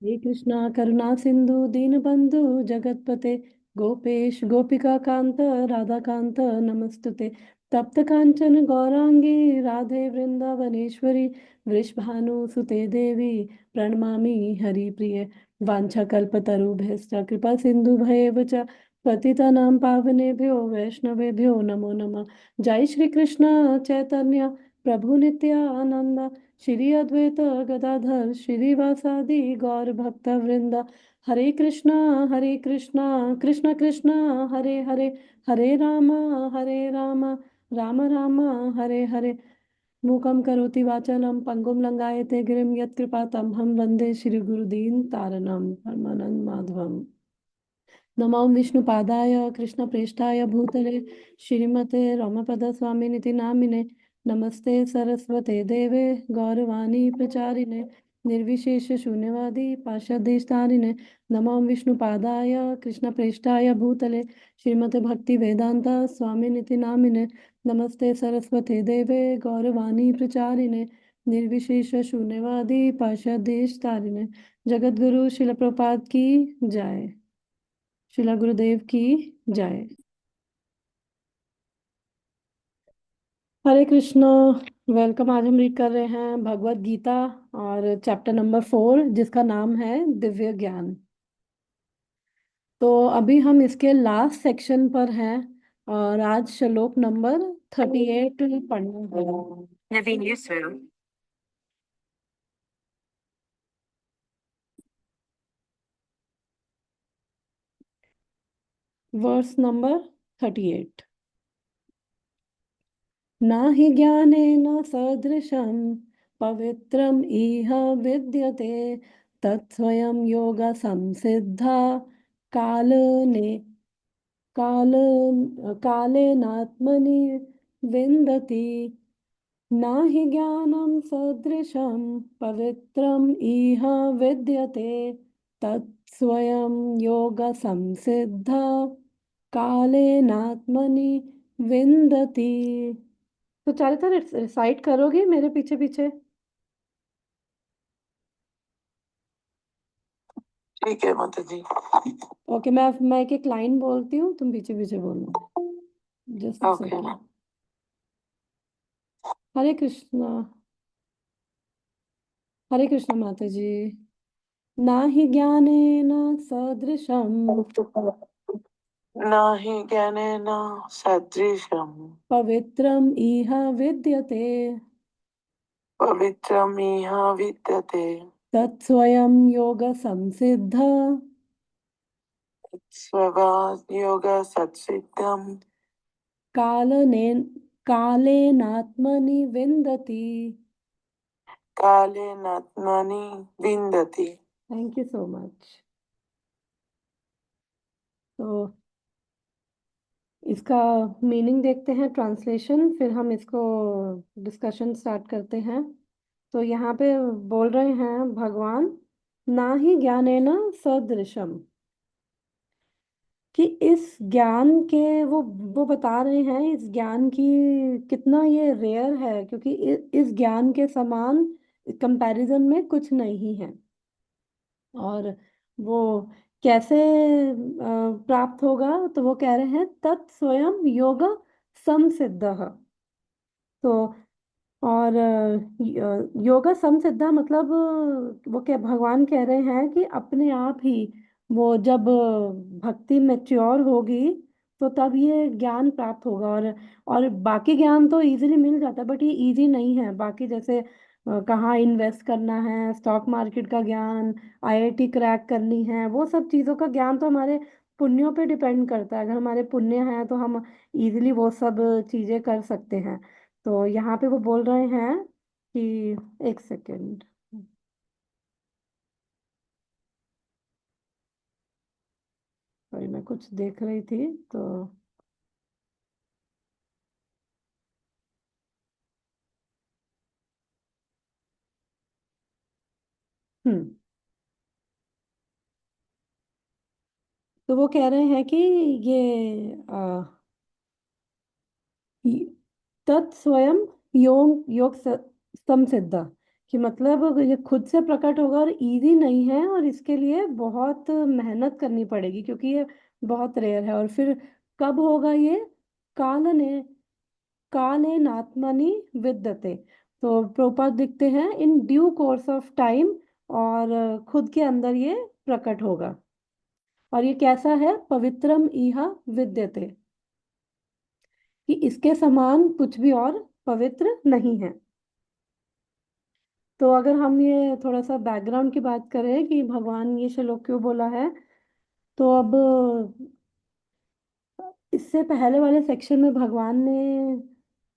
हे कृष्णा करुणा सिंधु दीनबंधु जगतपते गोपेश गोपिका कांत राधा कांत नमस्तुते तप्त कांचन गौरांगी राधे वृंदावनेश्वरी वृषभानुसुते देवी प्रणमामि हरिप्रिये वाञ्छाकल्पतरुभ्यश्च कृपा सिन्धुभ्येव च पतितानां पावनेभ्यो वैष्णवेभ्यो नमो नमः। जय श्री कृष्ण चैतन्य प्रभु नित्यानंद श्री अद्वैत गदाधर श्रीवासादि गौर भक्त वृंद हरे कृष्णा कृष्ण कृष्ण हरे हरे हरे राम राम राम हरे हरे मूकं करोति वाचालं पंगुं लंघयते गिरिं यत्कृपातं हम वंदे श्री गुरुदीन तारणं परमानंद माधवम। नमो विष्णुपादाय कृष्णप्रेष्ठाय भूतले श्रीमते रमपदस्वामिनिति नामिने नमस्ते सरस्वते देवे गौरवाणी प्रचारिणे निर्विशेष शून्यवादी पाश्चादेशतारिणे नमो विष्णुपादाय कृष्णप्रेष्ठाय भूतले श्रीमते भक्ति वेदांता स्वामिनिति नामिने नमस्ते सरस्वते देवे गौरवाणी प्रचारिणे निर्विशेष शून्यवादी पाश्चादेशतारिणे जगद्गुरु शिल प्रभुपाद की जय। शिला गुरुदेव की जय। हरे कृष्णा। वेलकम। आज हम रीड कर रहे हैं भगवत गीता और चैप्टर नंबर 4 जिसका नाम है दिव्य ज्ञान। तो अभी हम इसके लास्ट सेक्शन पर हैं और आज श्लोक नंबर 38 पढ़ना है। नवीन यूसुफ। Verse number 38। न हि ज्ञानेन सदृशं पवित्रम् इह विद्यते तत्स्वयं योगसंसिद्धा कालने काल कालेनात्मनि विन्दति। न हि ज्ञानं सदृशं पवित्रम् इह विद्यते तत्स्वयं योगसंसिद्धा कालेनात्मनि विन्दति। तो चारिता रिसाइट करोगे मेरे पीछे पीछे? ठीक है माता जी। ओके, मैं एक एक लाइन बोलती हूँ, तुम पीछे पीछे बोलना। Just okay. सेकंड। हरे कृष्णा। हरे कृष्णा माता जी। ना हि ज्ञानेन सदृशं न हि ज्ञानेन सदृशं पवित्रम् इह विद्यते पवित्रमिह विद्यते तत्स्वयं योगसंसिद्ध स्वभाव योग सत्सिद्धं कालनेन कालेनात्मनि विन्दति। कालेनात्मनि विन्दति। Thank you so much. तो इसका मीनिंग देखते हैं, ट्रांसलेशन, फिर हम इसको डिस्कशन स्टार्ट करते हैं। तो यहाँ पे बोल रहे हैं भगवान, ना ही ज्ञानेन सदृशम, कि इस ज्ञान के वो बता रहे हैं इस ज्ञान की कितना ये रेयर है, क्योंकि इस ज्ञान के समान कंपैरिजन में कुछ नहीं है। और वो कैसे प्राप्त होगा, तो वो कह रहे हैं तत्स्वयं योग संसिद्धः। तो और योगा समसिद्धा मतलब वो क्या भगवान कह रहे हैं कि अपने आप ही वो जब भक्ति मैच्योर होगी तो तब ये ज्ञान प्राप्त होगा। और बाकी ज्ञान तो इजीली मिल जाता है, बट ये इजी नहीं है। बाकी जैसे कहाँ इन्वेस्ट करना है, स्टॉक मार्केट का ज्ञान, आईआईटी क्रैक करनी है, वो सब चीज़ों का ज्ञान तो हमारे पुण्यों पे डिपेंड करता है। अगर हमारे पुण्य हैं तो हम इजीली वो सब चीज़ें कर सकते हैं। तो यहाँ पे वो बोल रहे हैं कि एक सेकेंड, सॉरी मैं कुछ देख रही थी तो हम्म। तो वो कह रहे हैं कि ये तत्स्वयं योग योग संसिद्ध, कि मतलब ये खुद से प्रकट होगा और इजी नहीं है, और इसके लिए बहुत मेहनत करनी पड़ेगी क्योंकि ये बहुत रेयर है। और फिर कब होगा ये? कालने काले नात्मनि विद्यते। तो प्रोपा दिखते हैं इन ड्यू कोर्स ऑफ टाइम, और खुद के अंदर ये प्रकट होगा। और ये कैसा है? पवित्रम इह विद्यते, कि इसके समान कुछ भी और पवित्र नहीं है। तो अगर हम ये थोड़ा सा बैकग्राउंड की बात करें कि भगवान ये श्लोक क्यों बोला है, तो अब इससे पहले वाले सेक्शन में भगवान ने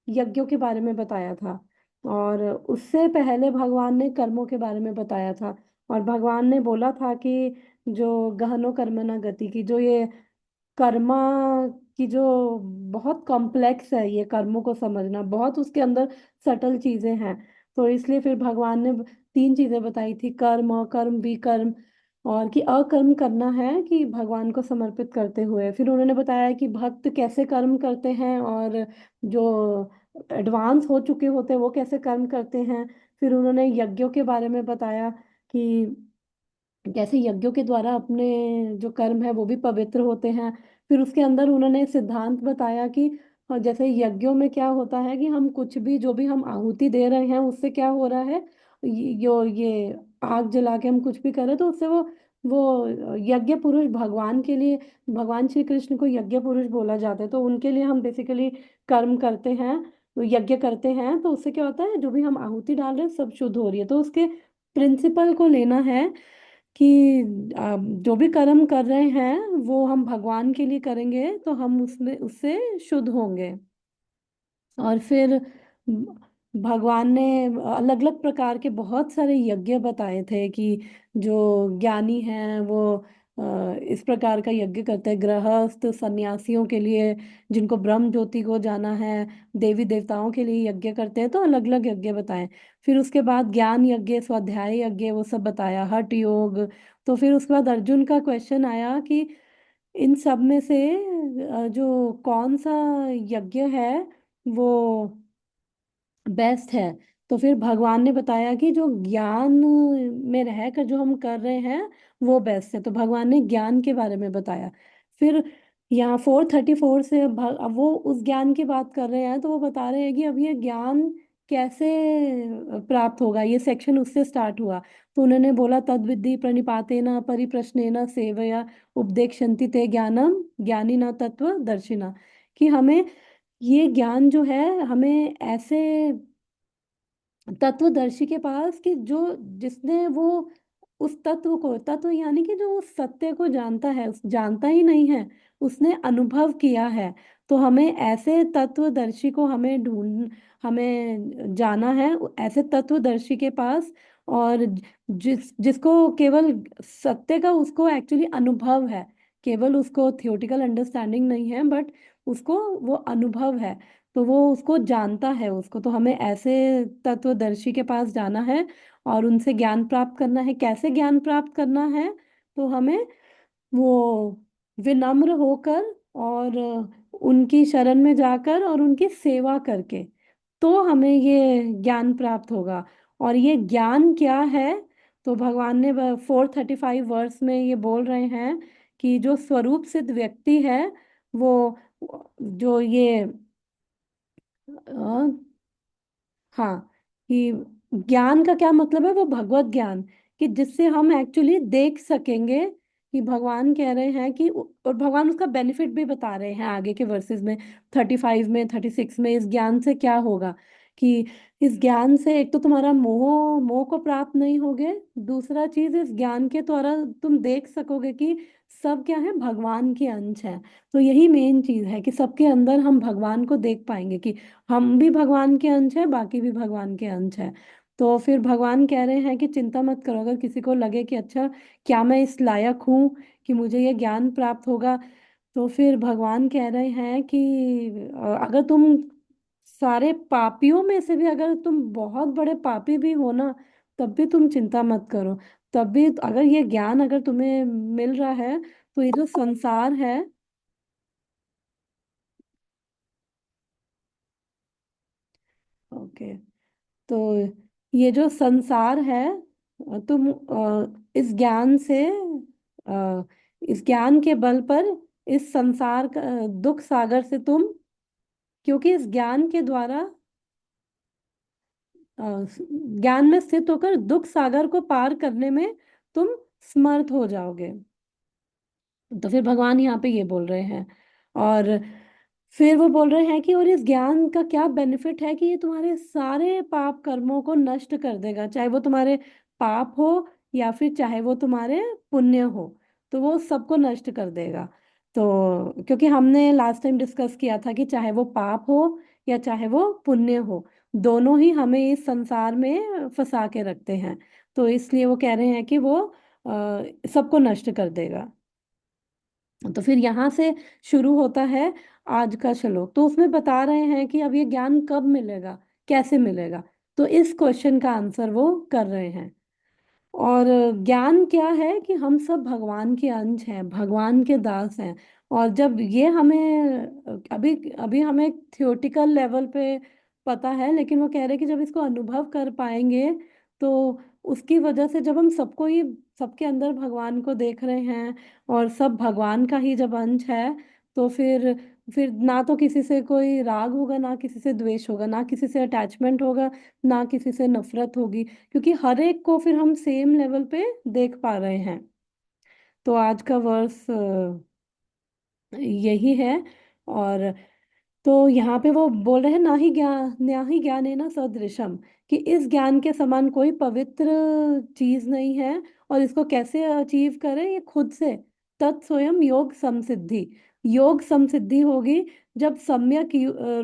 यज्ञों के बारे में बताया था, और उससे पहले भगवान ने कर्मों के बारे में बताया था। और भगवान ने बोला था कि जो गहनो कर्मणा गति की, जो ये कर्मा की जो बहुत कॉम्प्लेक्स है, ये कर्मों को समझना बहुत उसके अंदर सटल चीजें हैं। तो इसलिए फिर भगवान ने तीन चीजें बताई थी, कर्म, अकर्म, विकर्म। और कि अकर्म करना है कि भगवान को समर्पित करते हुए। फिर उन्होंने बताया कि भक्त कैसे कर्म करते हैं, और जो एडवांस हो चुके होते हैं वो कैसे कर्म करते हैं। फिर उन्होंने यज्ञों के बारे में बताया कि कैसे यज्ञों के द्वारा अपने जो कर्म है वो भी पवित्र होते हैं। फिर उसके अंदर उन्होंने सिद्धांत बताया कि जैसे यज्ञों में क्या होता है कि हम कुछ भी, जो भी हम आहुति दे रहे हैं उससे क्या हो रहा है, ये आग जला के हम कुछ भी कर रहे हैं तो उससे वो यज्ञ पुरुष भगवान के लिए, भगवान श्री कृष्ण को यज्ञ पुरुष बोला जाता है, तो उनके लिए हम बेसिकली कर्म करते हैं, तो यज्ञ करते हैं। तो उससे क्या होता है, जो भी हम आहुति डाल रहे हैं सब शुद्ध हो रही है। तो उसके प्रिंसिपल को लेना है कि जो भी कर्म कर रहे हैं वो हम भगवान के लिए करेंगे तो हम उसमें उससे शुद्ध होंगे। और फिर भगवान ने अलग अलग प्रकार के बहुत सारे यज्ञ बताए थे कि जो ज्ञानी हैं वो इस प्रकार का यज्ञ करते हैं, गृहस्थ सन्यासियों के लिए जिनको ब्रह्म ज्योति को जाना है, देवी देवताओं के लिए यज्ञ करते हैं, तो अलग अलग यज्ञ बताए। फिर उसके बाद ज्ञान यज्ञ, स्वाध्याय यज्ञ, वो सब बताया, हठ योग। तो फिर उसके बाद अर्जुन का क्वेश्चन आया कि इन सब में से जो कौन सा यज्ञ है वो बेस्ट है। तो फिर भगवान ने बताया कि जो ज्ञान में रहकर जो हम कर रहे हैं वो बेस्ट है, तो भगवान ने ज्ञान के बारे में बताया। फिर यहाँ 434 से अब वो उस ज्ञान की बात कर रहे हैं, तो वो बता रहे हैं कि अब ये ज्ञान कैसे प्राप्त होगा, ये सेक्शन उससे स्टार्ट हुआ। तो उन्होंने बोला, तद विद्धि प्रणिपातेन परिप्रश्नेन सेवया उपदेक्षन्ति ते ज्ञानम ज्ञानी न तत्व दर्शिना, कि हमें ये ज्ञान जो है हमें ऐसे तत्वदर्शी के पास कि जो जिसने वो उस तत्व को, तत्व यानी कि जो उस सत्य को जानता है, उस जानता ही नहीं है, उसने अनुभव किया है। तो हमें ऐसे तत्वदर्शी को हमें जाना है, ऐसे तत्वदर्शी के पास। और जिसको केवल सत्य का उसको एक्चुअली अनुभव है, केवल उसको थियोटिकल अंडरस्टैंडिंग नहीं है, बट उसको वो अनुभव है, तो वो उसको जानता है उसको। तो हमें ऐसे तत्वदर्शी के पास जाना है और उनसे ज्ञान प्राप्त करना है। कैसे ज्ञान प्राप्त करना है? तो हमें वो विनम्र होकर और उनकी शरण में जाकर और उनकी सेवा करके, तो हमें ये ज्ञान प्राप्त होगा। और ये ज्ञान क्या है? तो भगवान ने 435 वर्स में ये बोल रहे हैं कि जो स्वरूप सिद्ध व्यक्ति है वो, जो ये हाँ, कि ज्ञान का क्या मतलब है? वो भगवत ज्ञान, कि जिससे हम एक्चुअली देख सकेंगे कि भगवान कह रहे हैं कि, और भगवान उसका बेनिफिट भी बता रहे हैं आगे के वर्सेस में, 35 में, 36 में, इस ज्ञान से क्या होगा। कि इस ज्ञान से एक तो तुम्हारा मोह मोह को प्राप्त नहीं होगे, दूसरा चीज इस ज्ञान के द्वारा तुम देख सकोगे कि सब क्या है, भगवान के अंश है। तो यही मेन चीज है कि सबके अंदर हम भगवान को देख पाएंगे कि हम भी भगवान के अंश है, बाकी भी भगवान के अंश है। तो फिर भगवान कह रहे हैं कि चिंता मत करो, अगर किसी को लगे कि अच्छा क्या मैं इस लायक हूँ कि मुझे ये ज्ञान प्राप्त होगा, तो फिर भगवान कह रहे हैं कि अगर तुम सारे पापियों में से भी, अगर तुम बहुत बड़े पापी भी हो ना, तब भी तुम चिंता मत करो। तब भी अगर ये ज्ञान अगर तुम्हें मिल रहा है, तो ये जो संसार है। ओके। तो ये जो संसार है, तुम इस ज्ञान से, अ, इस ज्ञान के बल पर इस संसार का दुख सागर से तुम, क्योंकि इस ज्ञान के द्वारा अ, ज्ञान में स्थित होकर दुख सागर को पार करने में तुम समर्थ हो जाओगे। तो फिर भगवान यहाँ पे ये बोल रहे हैं, और फिर वो बोल रहे हैं कि और इस ज्ञान का क्या बेनिफिट है कि ये तुम्हारे सारे पाप कर्मों को नष्ट कर देगा, चाहे वो तुम्हारे पाप हो या फिर चाहे वो तुम्हारे पुण्य हो, तो वो सबको नष्ट कर देगा। तो क्योंकि हमने लास्ट टाइम डिस्कस किया था कि चाहे वो पाप हो या चाहे वो पुण्य हो, दोनों ही हमें इस संसार में फंसा के रखते हैं। तो इसलिए वो कह रहे हैं कि वो सबको नष्ट कर देगा। तो फिर यहाँ से शुरू होता है आज का श्लोक। तो उसमें बता रहे हैं कि अब ये ज्ञान कब मिलेगा, कैसे मिलेगा। तो इस क्वेश्चन का आंसर वो कर रहे हैं। और ज्ञान क्या है कि हम सब भगवान के अंश हैं, भगवान के दास हैं। और जब ये हमें अभी अभी हमें थियोटिकल लेवल पे पता है, लेकिन वो कह रहे हैं कि जब इसको अनुभव कर पाएंगे, तो उसकी वजह से जब हम सबको ही, सबके अंदर भगवान को देख रहे हैं और सब भगवान का ही जब अंश है, तो फिर ना तो किसी से कोई राग होगा, ना किसी से द्वेष होगा, ना किसी से अटैचमेंट होगा, ना किसी से नफरत होगी, क्योंकि हर एक को फिर हम सेम लेवल पे देख पा रहे हैं। तो आज का वर्स यही है। और तो यहाँ पे वो बोल रहे हैं, ना ही ज्ञान है ना सदृशम, कि इस ज्ञान के समान कोई पवित्र चीज नहीं है। और इसको कैसे अचीव करें, ये खुद से, तत्स्वयं योग समसिद्धि। योग समसिद्धि होगी जब सम्यक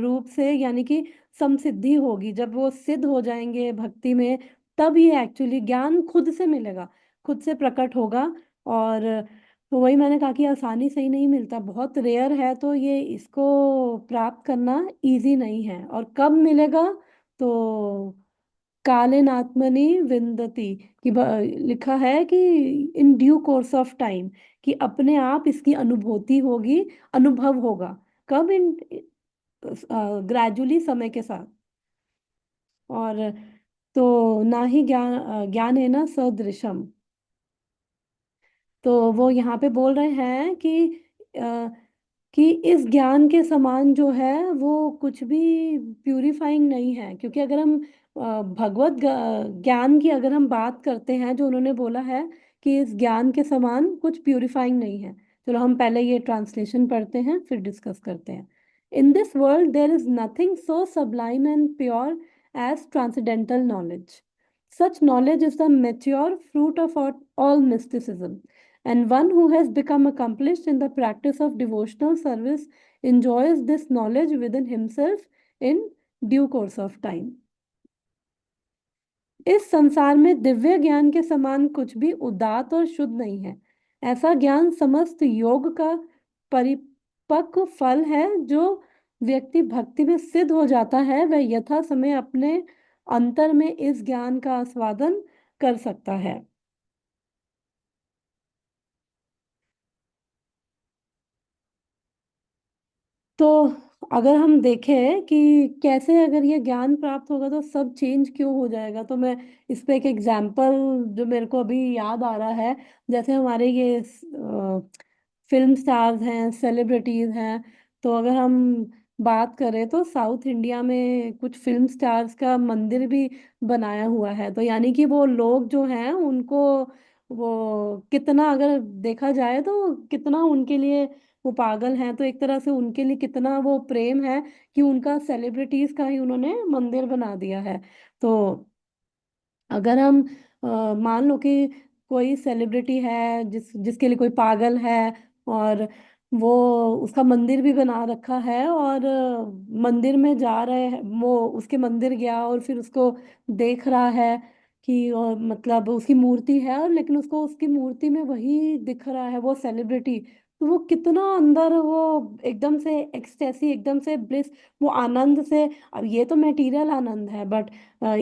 रूप से, यानी कि समसिद्धि होगी, जब वो सिद्ध हो जाएंगे भक्ति में, तब ये एक्चुअली ज्ञान खुद से मिलेगा, खुद से प्रकट होगा। और तो वही मैंने कहा कि आसानी से ही नहीं मिलता, बहुत रेयर है, तो ये इसको प्राप्त करना इजी नहीं है। और कब मिलेगा, तो कालेनात्मनि विंदति, कि लिखा है कि इन ड्यू कोर्स ऑफ टाइम, कि अपने आप इसकी अनुभूति होगी, अनुभव होगा। कब, इन ग्रेजुअली, समय के साथ। और तो ना ही ज्ञान है ना सदृशम। तो वो यहाँ पे बोल रहे हैं अ, कि इस ज्ञान के समान जो है वो कुछ भी प्यूरिफाइंग नहीं है। क्योंकि अगर हम भगवत ज्ञान की अगर हम बात करते हैं, जो उन्होंने बोला है कि इस ज्ञान के समान कुछ प्यूरिफाइंग नहीं है। चलो हम पहले ये ट्रांसलेशन पढ़ते हैं, फिर डिस्कस करते हैं। In this world there is nothing so sublime and pure as transcendental knowledge. Such knowledge is the mature fruit of all mysticism, and one who has become accomplished in the practice of devotional service enjoys this knowledge within himself in due course of time. इस संसार में दिव्य ज्ञान के समान कुछ भी उदात्त और शुद्ध नहीं है। ऐसा ज्ञान समस्त योग का परिपक्व फल है। जो व्यक्ति भक्ति में सिद्ध हो जाता है, वह यथा समय अपने अंतर में इस ज्ञान का आस्वादन कर सकता है। तो अगर हम देखें कि कैसे अगर ये ज्ञान प्राप्त होगा तो सब चेंज क्यों हो जाएगा, तो मैं इस पे एक एग्जांपल जो मेरे को अभी याद आ रहा है, जैसे हमारे ये फिल्म स्टार्स हैं, सेलिब्रिटीज हैं। तो अगर हम बात करें तो साउथ इंडिया में कुछ फिल्म स्टार्स का मंदिर भी बनाया हुआ है। तो यानी कि वो लोग जो हैं उनको, वो कितना अगर देखा जाए तो कितना उनके लिए वो पागल हैं, तो एक तरह से उनके लिए कितना वो प्रेम है कि उनका सेलिब्रिटीज का ही उन्होंने मंदिर बना दिया है। तो अगर हम मान लो कि कोई सेलिब्रिटी है जिसके लिए कोई पागल है, और वो उसका मंदिर भी बना रखा है, और मंदिर में जा रहे हैं, वो उसके मंदिर गया और फिर उसको देख रहा है कि मतलब उसकी मूर्ति है, और लेकिन उसको उसकी मूर्ति में वही दिख रहा है, वो सेलिब्रिटी। तो वो कितना अंदर वो एकदम से एक्सटेसी, एकदम से ब्लिस, वो आनंद से। अब ये तो मटेरियल आनंद है, बट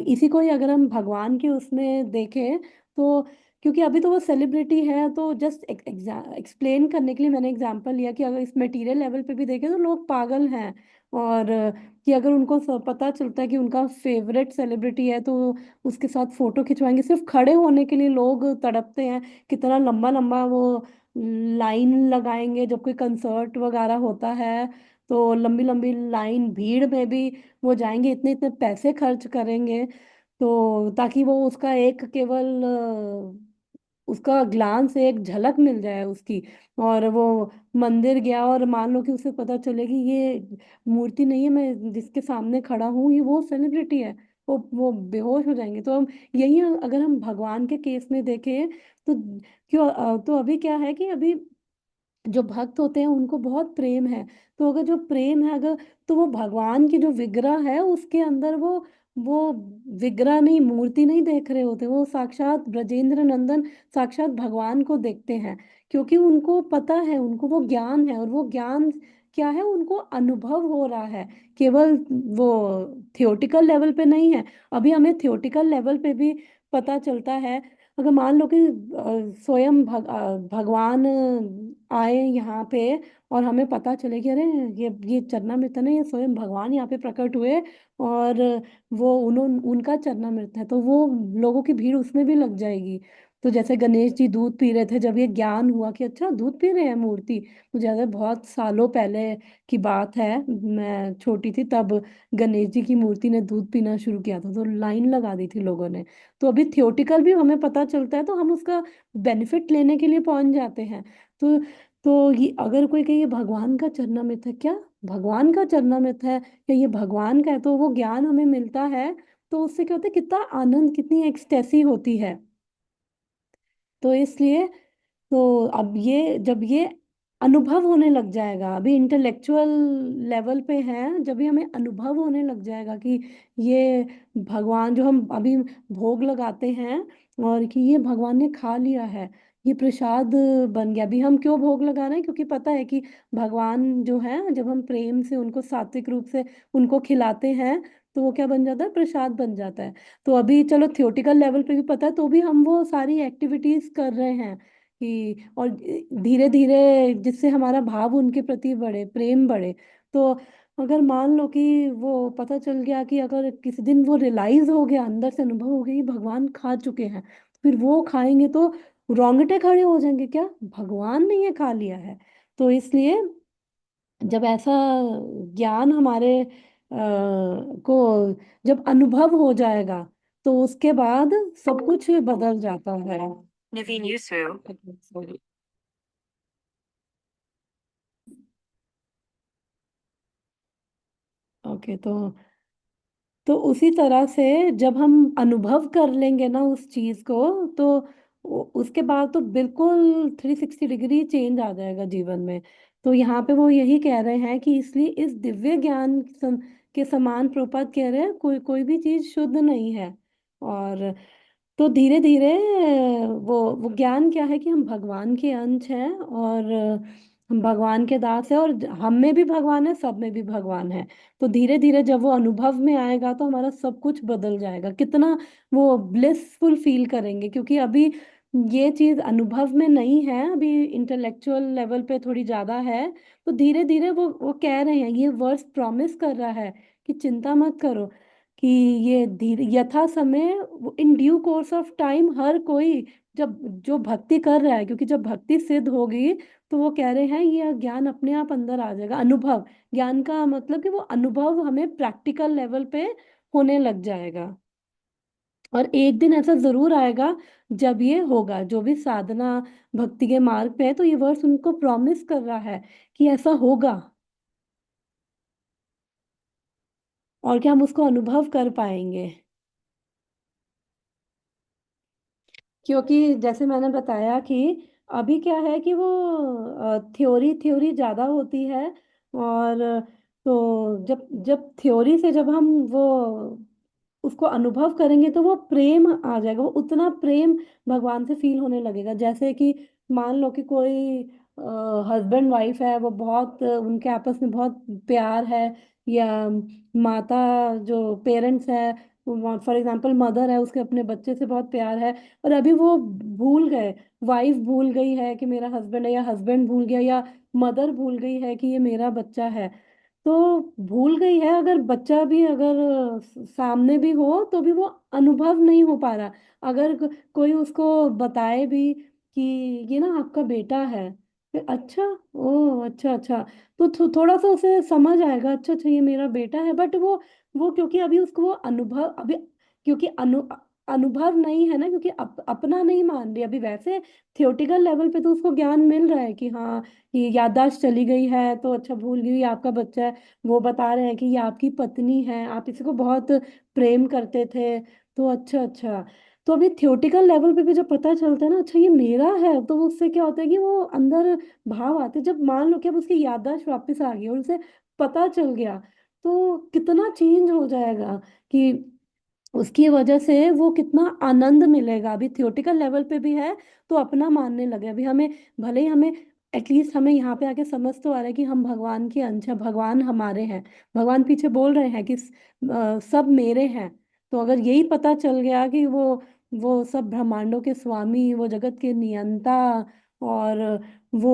इसी को ही अगर हम भगवान के उसमें देखें, तो क्योंकि अभी तो वो सेलिब्रिटी है, तो जस्ट एक्सप्लेन करने के लिए मैंने एग्जांपल लिया कि अगर इस मटेरियल लेवल पे भी देखें तो लोग पागल हैं। और कि अगर उनको पता चलता है कि उनका फेवरेट सेलिब्रिटी है तो उसके साथ फोटो खिंचवाएंगे, सिर्फ खड़े होने के लिए लोग तड़पते हैं। कितना लंबा लंबा वो लाइन लगाएंगे जब कोई कंसर्ट वगैरह होता है, तो लंबी लंबी लाइन, भीड़ में भी वो जाएंगे, इतने इतने पैसे खर्च करेंगे, तो ताकि वो उसका एक केवल उसका ग्लांस, एक झलक मिल जाए उसकी। और वो मंदिर गया और मान लो कि उसे पता चले कि ये मूर्ति नहीं है, मैं जिसके सामने खड़ा हूँ ये वो सेलिब्रिटी है, वो बेहोश हो जाएंगे। तो हम यही, अगर हम भगवान के केस में देखें तो तो अभी क्या है कि अभी जो भक्त होते हैं उनको बहुत प्रेम है। तो अगर जो प्रेम है, अगर तो वो भगवान की जो विग्रह है उसके अंदर वो विग्रह नहीं, मूर्ति नहीं देख रहे होते, वो साक्षात ब्रजेंद्र नंदन, साक्षात भगवान को देखते हैं। क्योंकि उनको पता है, उनको वो ज्ञान है, और वो ज्ञान क्या है, उनको अनुभव हो रहा है, केवल वो थियोटिकल लेवल पे नहीं है। अभी हमें थियोटिकल लेवल पे भी पता चलता है। अगर मान लो कि स्वयं भगवान आए यहाँ पे, और हमें पता चले कि अरे ये चरणामृत है ना, ये स्वयं भगवान यहाँ पे प्रकट हुए, और वो उनका चरणामृत है, तो वो लोगों की भीड़ उसमें भी लग जाएगी। तो जैसे गणेश जी दूध पी रहे थे, जब ये ज्ञान हुआ कि अच्छा दूध पी रहे हैं मूर्ति, मुझे याद है बहुत सालों पहले की बात है, मैं छोटी थी तब गणेश जी की मूर्ति ने दूध पीना शुरू किया था, तो लाइन लगा दी थी लोगों ने। तो अभी थियोटिकल भी हमें पता चलता है, तो हम उसका बेनिफिट लेने के लिए पहुंच जाते हैं। तो ये अगर कोई कहे ये भगवान का चरणामृत है, क्या भगवान का चरणामृत है या ये भगवान का है, तो वो ज्ञान हमें मिलता है, तो उससे क्या होता है, कितना आनंद, कितनी एक्सटेसी होती है। तो इसलिए, तो अब ये जब ये अनुभव होने लग जाएगा, अभी इंटेलेक्चुअल लेवल पे है, जब भी हमें अनुभव होने लग जाएगा कि ये भगवान जो हम अभी भोग लगाते हैं, और कि ये भगवान ने खा लिया है, ये प्रसाद बन गया। अभी हम क्यों भोग लगा रहे हैं, क्योंकि पता है कि भगवान जो है, जब हम प्रेम से उनको सात्विक रूप से उनको खिलाते हैं, तो वो क्या बन जाता है, प्रसाद बन जाता है। तो अभी चलो थियोटिकल लेवल पे भी पता है, तो भी हम वो सारी एक्टिविटीज कर रहे हैं कि, और धीरे धीरे जिससे हमारा भाव उनके प्रति बढ़े, प्रेम बढ़े। तो अगर मान लो कि वो पता चल गया कि अगर किसी दिन वो रियलाइज हो गया, अंदर से अनुभव हो गया कि भगवान खा चुके हैं, फिर वो खाएंगे तो रोंगटे खड़े हो जाएंगे, क्या भगवान ने ये खा लिया है। तो इसलिए जब ऐसा ज्ञान हमारे को जब अनुभव हो जाएगा, तो उसके बाद सब कुछ बदल जाता है। नवीन यूसुफ। ओके, तो उसी तरह से जब हम अनुभव कर लेंगे ना उस चीज को, तो उसके बाद तो बिल्कुल 360 डिग्री चेंज आ जाएगा जीवन में। तो यहाँ पे वो यही कह रहे हैं कि इसलिए इस दिव्य ज्ञान के समान, प्रभुपाद कह रहे हैं, कोई भी चीज शुद्ध नहीं है। और तो धीरे धीरे वो ज्ञान क्या है कि हम भगवान के अंश हैं, और हम भगवान के दास हैं, और हम में भी भगवान है, सब में भी भगवान है। तो धीरे धीरे जब वो अनुभव में आएगा तो हमारा सब कुछ बदल जाएगा, कितना वो ब्लिसफुल फील करेंगे। क्योंकि अभी ये चीज अनुभव में नहीं है, अभी इंटेलेक्चुअल लेवल पे थोड़ी ज्यादा है। तो धीरे धीरे वो कह रहे हैं, ये वर्स प्रॉमिस कर रहा है कि चिंता मत करो, कि ये धीरे यथा समय, in due course of time, हर कोई जब जो भक्ति कर रहा है, क्योंकि जब भक्ति सिद्ध होगी, तो वो कह रहे हैं ये ज्ञान अपने आप अंदर आ जाएगा। अनुभव, ज्ञान का मतलब कि वो अनुभव हमें प्रैक्टिकल लेवल पे होने लग जाएगा। और एक दिन ऐसा जरूर आएगा जब ये होगा, जो भी साधना भक्ति के मार्ग पे है, तो ये वर्स उनको प्रॉमिस कर रहा है कि ऐसा होगा, और कि हम उसको अनुभव कर पाएंगे। क्योंकि जैसे मैंने बताया कि अभी क्या है कि वो थ्योरी थ्योरी ज्यादा होती है। और तो जब जब थ्योरी से जब हम वो उसको अनुभव करेंगे, तो वो प्रेम आ जाएगा, वो उतना प्रेम भगवान से फील होने लगेगा। जैसे कि मान लो कि कोई हस्बैंड वाइफ है, वो बहुत उनके आपस में बहुत प्यार है, या माता जो पेरेंट्स है, फॉर एग्जाम्पल मदर है, उसके अपने बच्चे से बहुत प्यार है, और अभी वो भूल गए, वाइफ भूल गई है कि मेरा हस्बैंड है, या हस्बैंड भूल गया, या मदर भूल गई है कि ये मेरा बच्चा है। तो भूल गई है, अगर बच्चा भी अगर सामने भी हो तो भी वो अनुभव नहीं हो पा रहा। अगर कोई उसको बताए भी कि ये ना आपका बेटा है, फिर अच्छा, ओ अच्छा अच्छा, तो थोड़ा सा उसे समझ आएगा, अच्छा अच्छा ये मेरा बेटा है। बट वो क्योंकि अभी उसको वो अनुभव अभी, क्योंकि अनुभव नहीं है ना, क्योंकि अपना नहीं मान रही अभी। वैसे थियोटिकल लेवल पे तो उसको ज्ञान मिल रहा है कि हाँ ये याददाश्त चली गई है, तो अच्छा भूल गई, ये आपका बच्चा है। वो बता रहे हैं कि ये आपकी पत्नी है, आप इसी को बहुत प्रेम करते थे, तो अच्छा अच्छा। तो अभी थियोटिकल लेवल पे भी जब पता चलता है ना, अच्छा ये मेरा है, तो उससे क्या होता है कि वो अंदर भाव आते हैं। जब मान लो कि अब उसकी याददाश्त वापस आ गई और उसे पता चल गया, तो कितना चेंज हो जाएगा कि उसकी वजह से वो कितना आनंद मिलेगा। अभी थियोटिकल लेवल पे भी है, तो अपना मानने लगे। अभी हमें, भले ही हमें एटलीस्ट हमें यहाँ पे आके समझ तो आ रहा है कि हम भगवान के अंश हैं, भगवान हमारे हैं। भगवान पीछे बोल रहे हैं कि सब मेरे हैं। तो अगर यही पता चल गया कि वो सब ब्रह्मांडों के स्वामी, वो जगत के नियंता, और वो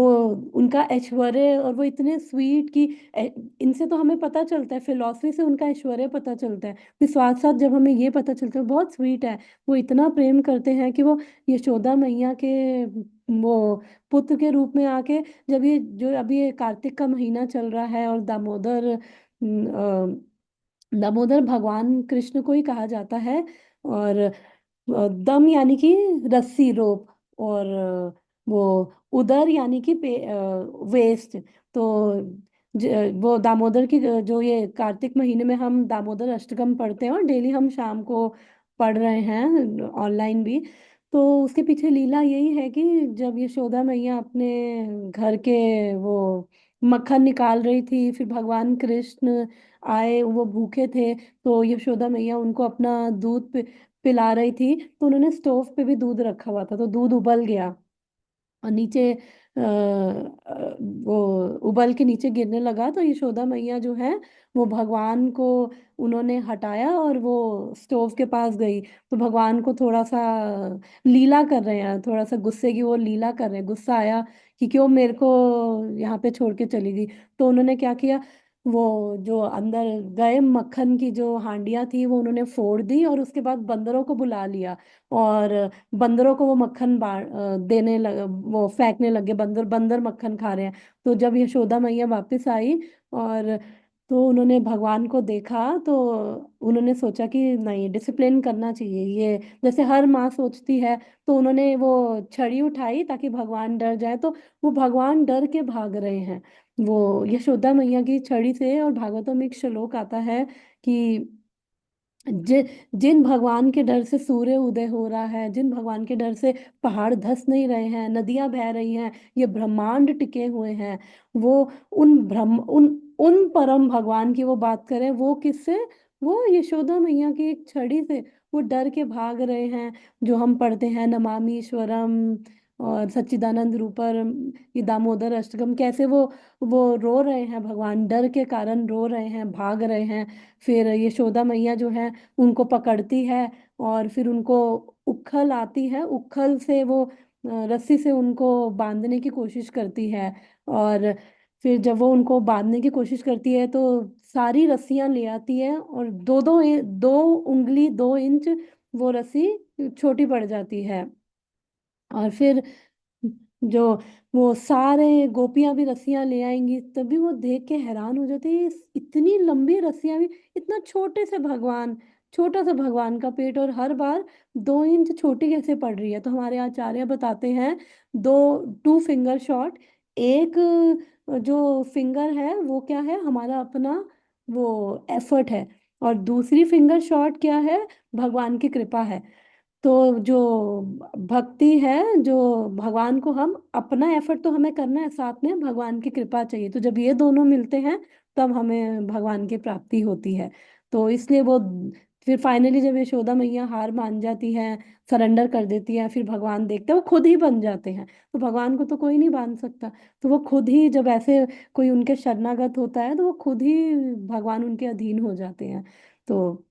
उनका ऐश्वर्य, और वो इतने स्वीट कि इनसे तो हमें पता चलता है, फिलॉसफी से उनका ऐश्वर्य पता चलता है, फिर साथ साथ जब हमें ये पता चलता है बहुत स्वीट है, वो इतना प्रेम करते हैं कि वो यशोदा मैया के वो पुत्र के रूप में आके, जब ये जो अभी ये कार्तिक का महीना चल रहा है, और दामोदर भगवान कृष्ण को ही कहा जाता है। और दम यानी कि रस्सी, रोप, और वो उदर यानी कि वेस्ट। तो वो दामोदर की जो ये कार्तिक महीने में हम दामोदर अष्टकम पढ़ते हैं, और डेली हम शाम को पढ़ रहे हैं ऑनलाइन भी। तो उसके पीछे लीला यही है कि जब यशोदा मैया अपने घर के वो मक्खन निकाल रही थी, फिर भगवान कृष्ण आए, वो भूखे थे, तो यशोदा मैया उनको अपना दूध पिला रही थी। तो उन्होंने स्टोव पे भी दूध रखा हुआ था, तो दूध उबल गया, और नीचे वो उबल के नीचे गिरने लगा। तो यशोदा मैया जो है, वो भगवान को उन्होंने हटाया, और वो स्टोव के पास गई, तो भगवान को थोड़ा सा लीला कर रहे हैं, थोड़ा सा गुस्से की वो लीला कर रहे हैं, गुस्सा आया कि क्यों मेरे को यहाँ पे छोड़ के चली गई। तो उन्होंने क्या किया, वो जो अंदर गए मक्खन की जो हांडियां थी, वो उन्होंने फोड़ दी, और उसके बाद बंदरों को बुला लिया, और बंदरों को वो मक्खन देने लगे, वो फेंकने लगे, बंदर बंदर मक्खन खा रहे हैं। तो जब यशोदा मैया वापस आई, और तो उन्होंने भगवान को देखा, तो उन्होंने सोचा कि नहीं, डिसिप्लिन करना चाहिए ये, जैसे हर माँ सोचती है। तो उन्होंने वो छड़ी उठाई ताकि भगवान डर जाए, तो वो भगवान डर के भाग रहे हैं वो यशोदा मैया की छड़ी से। और भागवतों में एक श्लोक आता है कि जि, जिन भगवान के डर से सूर्य उदय हो रहा है, जिन भगवान के डर से पहाड़ धंस नहीं रहे हैं, नदियां बह रही हैं, ये ब्रह्मांड टिके हुए हैं, वो उन परम भगवान की वो बात करें, वो किससे, वो यशोदा मैया की एक छड़ी से वो डर के भाग रहे हैं। जो हम पढ़ते हैं नमामि ईश्वरम और सच्चिदानंद रूपम, ये दामोदर अष्टकम, कैसे वो रो रहे हैं, भगवान डर के कारण रो रहे हैं, भाग रहे हैं। फिर यशोदा मैया जो है, उनको पकड़ती है, और फिर उनको उखल आती है, उखल से वो रस्सी से उनको बांधने की कोशिश करती है। और फिर जब वो उनको बांधने की कोशिश करती है, तो सारी रस्सियां ले आती है, और दो उंगली 2 इंच वो रस्सी छोटी पड़ जाती है। और फिर जो वो सारे गोपियां भी रस्सियां ले आएंगी, तभी वो देख के हैरान हो जाती है, इतनी लंबी रस्सियां भी, इतना छोटे से भगवान, छोटा सा भगवान का पेट, और हर बार 2 इंच छोटी कैसे पड़ रही है। तो हमारे आचार्य बताते हैं, दो, 2 फिंगर शॉट, एक जो फिंगर है वो क्या है, हमारा अपना वो एफर्ट है, और दूसरी फिंगर शॉट क्या है, भगवान की कृपा है। तो जो भक्ति है, जो भगवान को हम अपना एफर्ट तो हमें करना है, साथ में भगवान की कृपा चाहिए। तो जब ये दोनों मिलते हैं, तब हमें भगवान की प्राप्ति होती है। तो इसलिए वो फिर फाइनली जब यशोदा मैया हार मान जाती है, सरेंडर कर देती है, फिर भगवान देखते हैं वो खुद ही बन जाते हैं। तो भगवान को तो कोई नहीं बांध सकता, तो वो खुद ही, जब ऐसे कोई उनके शरणागत होता है, तो वो खुद ही, भगवान उनके अधीन हो जाते हैं। तो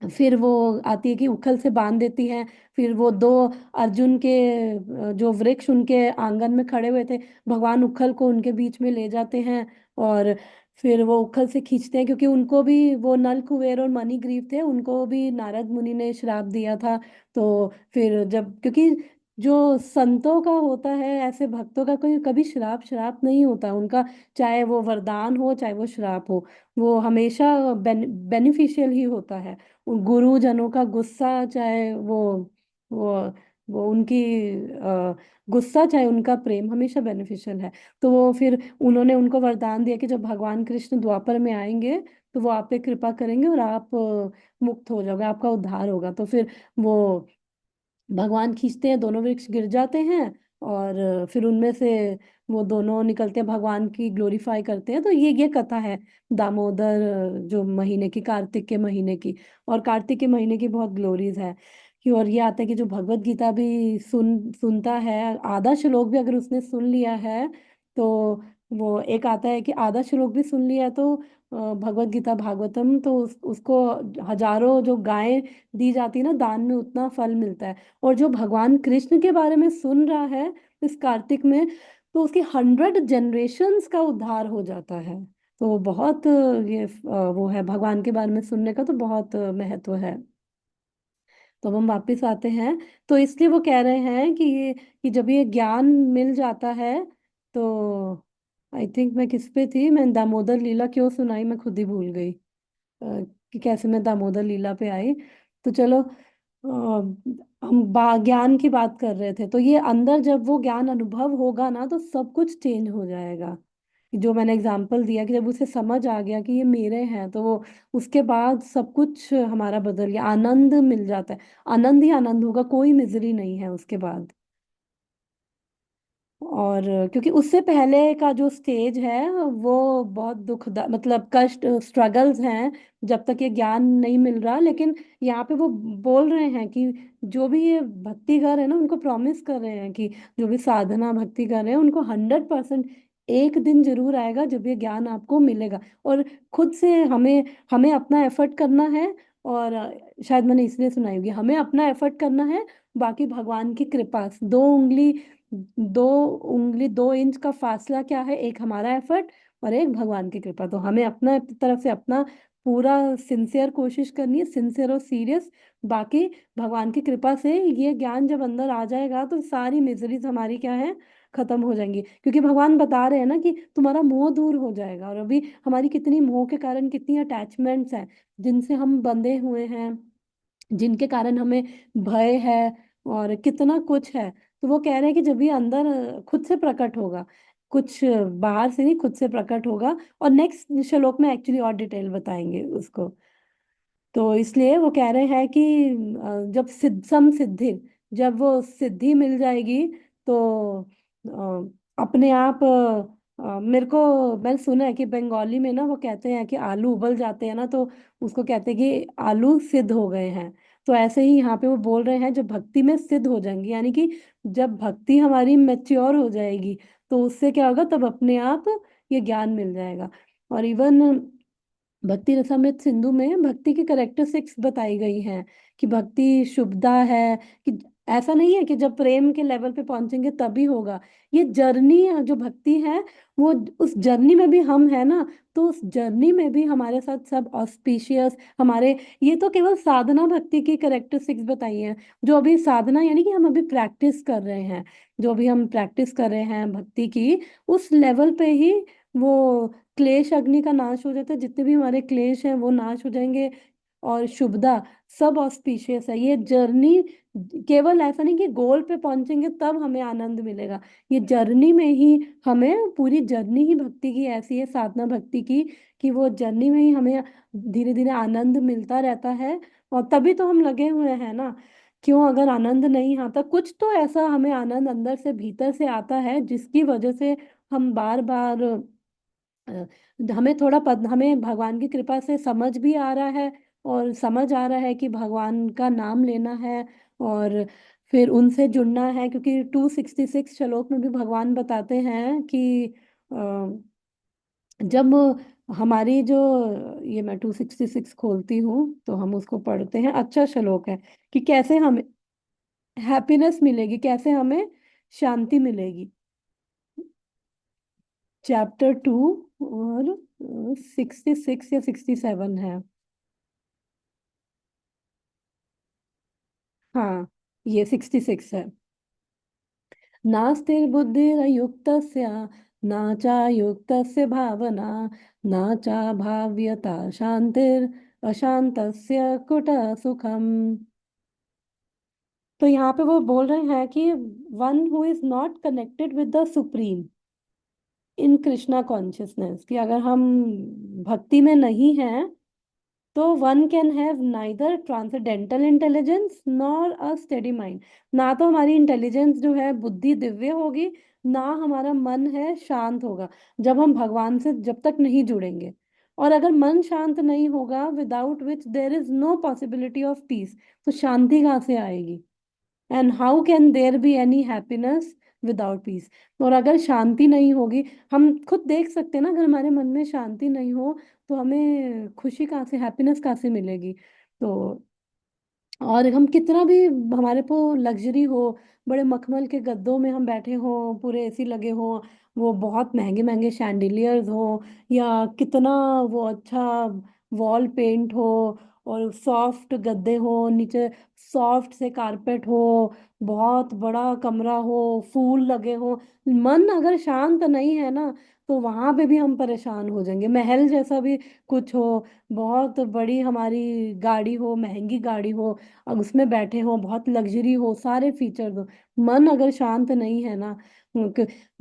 फिर वो आती है कि उखल से बांध देती है। फिर वो दो अर्जुन के जो वृक्ष उनके आंगन में खड़े हुए थे, भगवान उखल को उनके बीच में ले जाते हैं। और फिर वो उखल से खींचते हैं, क्योंकि उनको भी वो नल कुबेर और मणिग्रीव थे, उनको भी नारद मुनि ने श्राप दिया था। तो फिर जब, क्योंकि जो संतों का होता है, ऐसे भक्तों का कोई कभी श्राप श्राप नहीं होता उनका, चाहे वो वरदान हो चाहे वो श्राप हो, वो हमेशा बेनिफिशियल ही होता है। उन गुरुजनों का गुस्सा, चाहे वो वो उनकी गुस्सा चाहे उनका प्रेम, हमेशा बेनिफिशियल है। तो वो फिर उन्होंने उनको वरदान दिया कि जब भगवान कृष्ण द्वापर में आएंगे तो वो आप पे कृपा करेंगे और आप मुक्त हो जाओगे, आपका उद्धार होगा। तो फिर वो भगवान खींचते हैं, दोनों वृक्ष गिर जाते हैं, और फिर उनमें से वो दोनों निकलते हैं, भगवान की ग्लोरीफाई करते हैं। तो ये कथा है दामोदर जो महीने की, कार्तिक के महीने की। और कार्तिक के महीने की बहुत ग्लोरीज है कि, और ये आता है कि जो भगवत गीता भी सुनता है, आधा श्लोक भी अगर उसने सुन लिया है, तो वो एक आता है कि आधा श्लोक भी सुन लिया है तो भगवत गीता भागवतम, तो उसको हजारों जो गायें दी जाती है ना दान में, उतना फल मिलता है। और जो भगवान कृष्ण के बारे में सुन रहा है इस कार्तिक में, तो उसकी 100 जनरेशन्स का उद्धार हो जाता है। तो बहुत वो है, भगवान के बारे में सुनने का तो बहुत महत्व है। तो अब हम वापस आते हैं। तो इसलिए वो कह रहे हैं कि कि जब ये ज्ञान मिल जाता है, तो आई थिंक मैं किस पे थी, मैं दामोदर लीला क्यों सुनाई, मैं खुद ही भूल गई कि कैसे मैं दामोदर लीला पे आई। तो चलो, हम ज्ञान की बात कर रहे थे। तो ये अंदर जब वो ज्ञान अनुभव होगा ना, तो सब कुछ चेंज हो जाएगा। कि जो मैंने एग्जाम्पल दिया कि जब उसे समझ आ गया कि ये मेरे हैं, तो वो उसके बाद सब कुछ हमारा बदल गया, आनंद मिल जाता है। आनंद ही आनंद होगा, कोई मिजरी नहीं है उसके बाद। और क्योंकि उससे पहले का जो स्टेज है वो बहुत दुख, मतलब कष्ट, स्ट्रगल्स हैं, जब तक ये ज्ञान नहीं मिल रहा। लेकिन यहाँ पे वो बोल रहे हैं कि जो भी ये भक्ति कर रहे हैं ना, उनको प्रॉमिस कर रहे हैं कि जो भी साधना भक्ति कर रहे हैं उनको 100% एक दिन जरूर आएगा जब ये ज्ञान आपको मिलेगा। और खुद से हमें हमें अपना एफर्ट करना है। और शायद मैंने इसलिए सुनाई होगी, हमें अपना एफर्ट करना है, बाकी भगवान की कृपा। 2 इंच का फासला क्या है, एक हमारा एफर्ट और एक भगवान की कृपा। तो हमें अपना तरफ से अपना पूरा सिंसियर कोशिश करनी है, सिंसियर और सीरियस। बाकी भगवान की कृपा से ये ज्ञान जब अंदर आ जाएगा तो सारी मिजरीज हमारी क्या है, खत्म हो जाएंगी। क्योंकि भगवान बता रहे हैं ना कि तुम्हारा मोह दूर हो जाएगा। और अभी हमारी कितनी मोह के कारण कितनी अटैचमेंट्स हैं जिनसे हम बंधे हुए हैं, जिनके कारण हमें भय है, और कितना कुछ है। तो वो कह रहे हैं कि जब ये अंदर खुद से प्रकट होगा, कुछ बाहर से नहीं, खुद से प्रकट होगा। और नेक्स्ट श्लोक में एक्चुअली और डिटेल बताएंगे उसको। तो इसलिए वो कह रहे हैं कि जब सम सिद्धि, जब वो सिद्धि मिल जाएगी, तो अपने आप मेरे को, मैंने सुना है कि बंगाली में ना वो कहते हैं कि आलू उबल जाते हैं ना, तो उसको कहते हैं कि आलू सिद्ध हो गए हैं। तो ऐसे ही यहाँ पे वो बोल रहे हैं जब भक्ति में सिद्ध हो जाएंगी, यानी कि जब भक्ति हमारी मैच्योर हो जाएगी, तो उससे क्या होगा, तब अपने आप ये ज्ञान मिल जाएगा। और इवन भक्ति रसामृत सिंधु में भक्ति की करेक्टरिस्टिक्स बताई गई हैं कि भक्ति शुभदा है, कि ऐसा नहीं है कि जब प्रेम के लेवल पे पहुंचेंगे तभी होगा। ये जर्नी जो भक्ति है, वो उस जर्नी में भी हम है ना, तो उस जर्नी में भी हमारे साथ सब ऑस्पिशियस हमारे, ये तो केवल साधना भक्ति की करेक्टरिस्टिक्स बताई हैं। जो अभी साधना यानी कि हम अभी प्रैक्टिस कर रहे हैं, जो भी हम प्रैक्टिस कर रहे हैं भक्ति की, उस लेवल पे ही वो क्लेश अग्नि का नाश हो जाता है, जितने भी हमारे क्लेश हैं वो नाश हो जाएंगे। और शुभदा, सब ऑस्पिशियस है। ये जर्नी केवल ऐसा नहीं कि गोल पे पहुंचेंगे तब हमें आनंद मिलेगा, ये जर्नी में ही, हमें पूरी जर्नी ही भक्ति की ऐसी है, साधना भक्ति की, कि वो जर्नी में ही हमें धीरे धीरे आनंद मिलता रहता है। और तभी तो हम लगे हुए हैं ना। क्यों, अगर आनंद नहीं आता, कुछ तो ऐसा हमें आनंद अंदर से भीतर से आता है जिसकी वजह से हम बार बार हमें थोड़ा हमें भगवान की कृपा से समझ भी आ रहा है, और समझ आ रहा है कि भगवान का नाम लेना है, और फिर उनसे जुड़ना है। क्योंकि 266 श्लोक में भी भगवान बताते हैं कि जब हमारी जो, ये मैं 266 खोलती हूँ तो हम उसको पढ़ते हैं। अच्छा श्लोक है कि कैसे हमें हैप्पीनेस मिलेगी, कैसे हमें शांति मिलेगी। चैप्टर 2 और 66 या 67 है। हाँ, ये 66 है। नास्तिर्बुद्धिरयुक्तस्य न चायुक्तस्य भावना न चाभाव्यता शांतिर् अशांतस्य कुटः सुखम। तो यहाँ पे वो बोल रहे हैं कि one who is not connected with the supreme in Krishna consciousness, कि अगर हम भक्ति में नहीं हैं तो one can have neither transcendental intelligence nor a steady mind. ना तो हमारी इंटेलिजेंस जो है, बुद्धि दिव्य होगी, ना हमारा मन है शांत होगा, जब हम भगवान से जब तक नहीं जुड़ेंगे। और अगर मन शांत नहीं होगा, without which there is no possibility of peace, तो शांति कहाँ से आएगी? And how can there be any happiness without peace? और अगर शांति नहीं होगी, हम खुद देख सकते हैं ना, अगर हमारे मन में शांति नहीं हो तो हमें खुशी कहाँ से, हैप्पीनेस कहाँ से मिलेगी? तो और हम कितना भी, हमारे को लग्जरी हो, बड़े मखमल के गद्दों में हम बैठे हो, पूरे एसी लगे हो, वो बहुत महंगे महंगे शैंडिलियर्स हो, या कितना वो अच्छा वॉल पेंट हो, और सॉफ्ट गद्दे हो नीचे, सॉफ्ट से कारपेट हो, बहुत बड़ा कमरा हो, फूल लगे हो, मन अगर शांत नहीं है ना, तो वहां पे भी हम परेशान हो जाएंगे। महल जैसा भी कुछ हो, बहुत बड़ी हमारी गाड़ी हो, महंगी गाड़ी हो, अब उसमें बैठे हो, बहुत लग्जरी हो, सारे फीचर हो, मन अगर शांत नहीं है ना,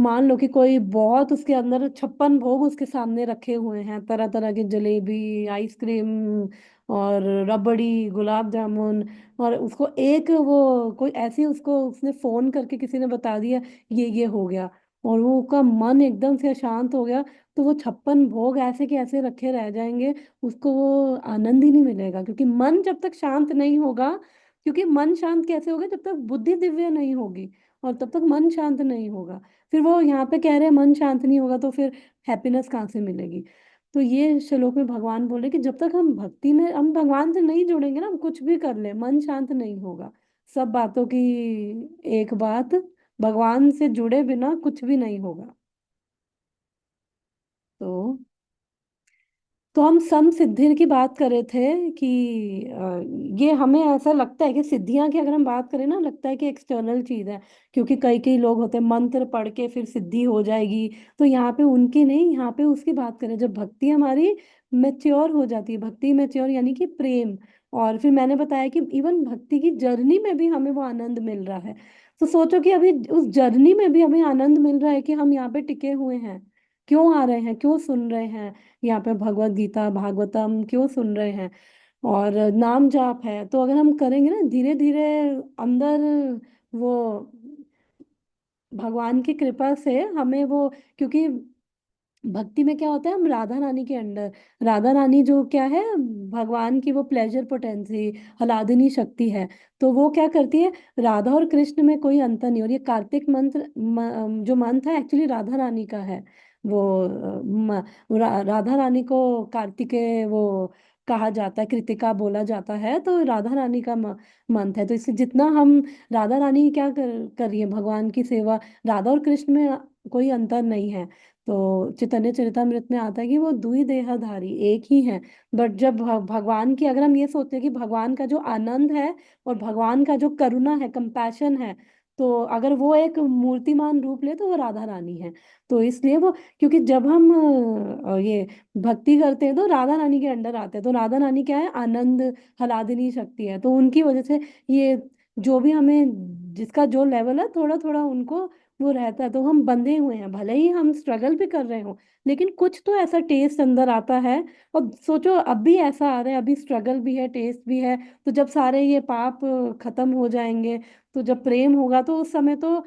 मान लो कि कोई बहुत, उसके अंदर 56 भोग उसके सामने रखे हुए हैं, तरह तरह की जलेबी, आइसक्रीम और रबड़ी, गुलाब जामुन, और उसको एक वो कोई ऐसी, उसको उसने फोन करके किसी ने बता दिया ये हो गया, और वो का मन एकदम से शांत हो गया, तो वो 56 भोग ऐसे के ऐसे रखे रह जाएंगे, उसको वो आनंद ही नहीं मिलेगा, क्योंकि मन जब तक शांत नहीं होगा, क्योंकि मन शांत कैसे होगा? जब तक बुद्धि दिव्य नहीं होगी, और तब तक मन शांत नहीं होगा। फिर वो यहाँ पे कह रहे हैं मन शांत नहीं होगा तो फिर हैप्पीनेस कहाँ से मिलेगी? तो ये श्लोक में भगवान बोले कि जब तक हम भक्ति में, हम भगवान से नहीं जुड़ेंगे ना, हम कुछ भी कर ले, मन शांत नहीं होगा। सब बातों की एक बात, भगवान से जुड़े बिना कुछ भी नहीं होगा। तो हम सम सिद्धि की बात कर रहे थे कि ये हमें ऐसा लगता है कि सिद्धियां की अगर हम बात करें ना, लगता है कि एक्सटर्नल चीज है, क्योंकि कई कई लोग होते हैं मंत्र पढ़ के फिर सिद्धि हो जाएगी। तो यहाँ पे उनकी नहीं, यहाँ पे उसकी बात करें, जब भक्ति हमारी मेच्योर हो जाती है, भक्ति मेच्योर यानी कि प्रेम। और फिर मैंने बताया कि इवन भक्ति की जर्नी में भी हमें वो आनंद मिल रहा है। तो सोचो कि अभी उस जर्नी में भी हमें आनंद मिल रहा है कि हम यहाँ पे टिके हुए हैं, क्यों आ रहे हैं, क्यों सुन रहे हैं यहाँ पे भगवत गीता भागवतम, क्यों सुन रहे हैं, और नाम जाप है। तो अगर हम करेंगे ना धीरे धीरे अंदर, वो भगवान की कृपा से हमें वो, क्योंकि भक्ति में क्या होता है, हम राधा रानी के अंडर, राधा रानी जो क्या है, भगवान की वो प्लेजर पोटेंसी, हलादिनी शक्ति है। तो वो क्या करती है, राधा और कृष्ण में कोई अंतर नहीं। और ये कार्तिक मंत्र जो मंत्र है, एक्चुअली राधा रानी का है। वो राधा रानी को कार्तिकेय वो कहा जाता है, कृतिका बोला जाता है, तो राधा रानी का मंत्र है। तो इससे जितना हम, राधा रानी क्या कर रही है, भगवान की सेवा, राधा और कृष्ण में कोई अंतर नहीं है। तो चैतन्य चरितमृत में आता है कि वो दुई देहधारी एक ही है। बट जब भगवान की, अगर हम ये सोचते हैं कि भगवान का जो आनंद है और भगवान का जो करुणा है, कंपैशन है, तो अगर वो एक मूर्तिमान रूप ले तो वो राधा रानी है। तो इसलिए वो, क्योंकि जब हम ये भक्ति करते हैं तो राधा रानी के अंडर आते हैं, तो राधा रानी क्या है, आनंद, हलादिनी शक्ति है, तो उनकी वजह से ये जो भी हमें, जिसका जो लेवल है, थोड़ा थोड़ा उनको वो रहता है, तो हम बंधे हुए हैं, भले ही हम स्ट्रगल भी कर रहे हो, लेकिन कुछ तो ऐसा टेस्ट अंदर आता है। और सोचो अब भी ऐसा आ रहा है, अभी स्ट्रगल भी है, टेस्ट भी है। तो जब सारे ये पाप खत्म हो जाएंगे, तो जब प्रेम होगा, तो उस समय तो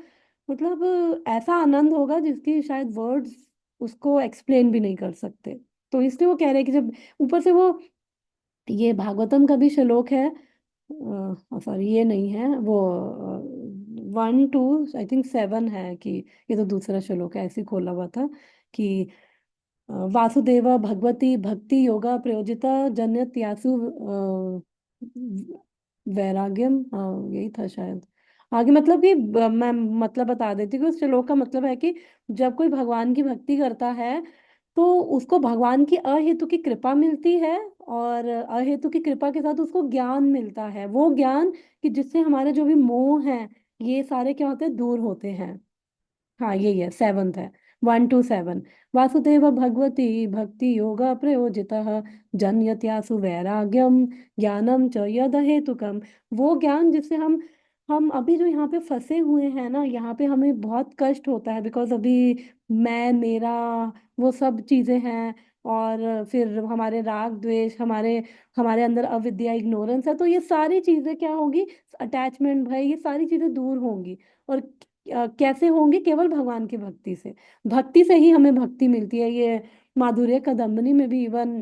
मतलब ऐसा आनंद होगा जिसकी शायद वर्ड्स उसको एक्सप्लेन भी नहीं कर सकते। तो इसलिए वो कह रहे हैं कि जब ऊपर से वो, ये भागवतम का भी श्लोक है, सॉरी ये नहीं है वो, 1 2 आई थिंक 7 है कि, ये तो दूसरा श्लोक है, ऐसे ही खोला हुआ था कि वासुदेव भगवती भक्ति योगा प्रयोजिता जन्यत्यासु वैराग्यम, हाँ यही था शायद। आगे मतलब कि मैं मतलब बता देती हूँ कि उस श्लोक का मतलब है कि जब कोई भगवान की भक्ति करता है तो उसको भगवान की अहेतु की कृपा मिलती है, और अहेतु की कृपा के साथ उसको ज्ञान मिलता है, वो ज्ञान कि जिससे हमारे जो भी मोह हैं ये सारे क्या होते हैं, दूर होते हैं। हाँ यही है, सेवंथ है, 1 to 7। वासुदेव भगवती भक्ति योगा प्रयोजितः जन्यत्यासु वैराग्यम ज्ञानम च यद हेतुकम। वो ज्ञान जिससे हम अभी जो यहाँ पे फंसे हुए हैं ना, यहाँ पे हमें बहुत कष्ट होता है, बिकॉज अभी मैं मेरा वो सब चीजें हैं, और फिर हमारे राग द्वेष, हमारे हमारे अंदर अविद्या इग्नोरेंस है, तो ये सारी चीजें क्या होगी, अटैचमेंट भय, ये सारी चीजें दूर होंगी। और कैसे होंगे, केवल भगवान की भक्ति से। भक्ति से ही हमें भक्ति मिलती है। ये माधुर्य कदम्बनी में भी इवन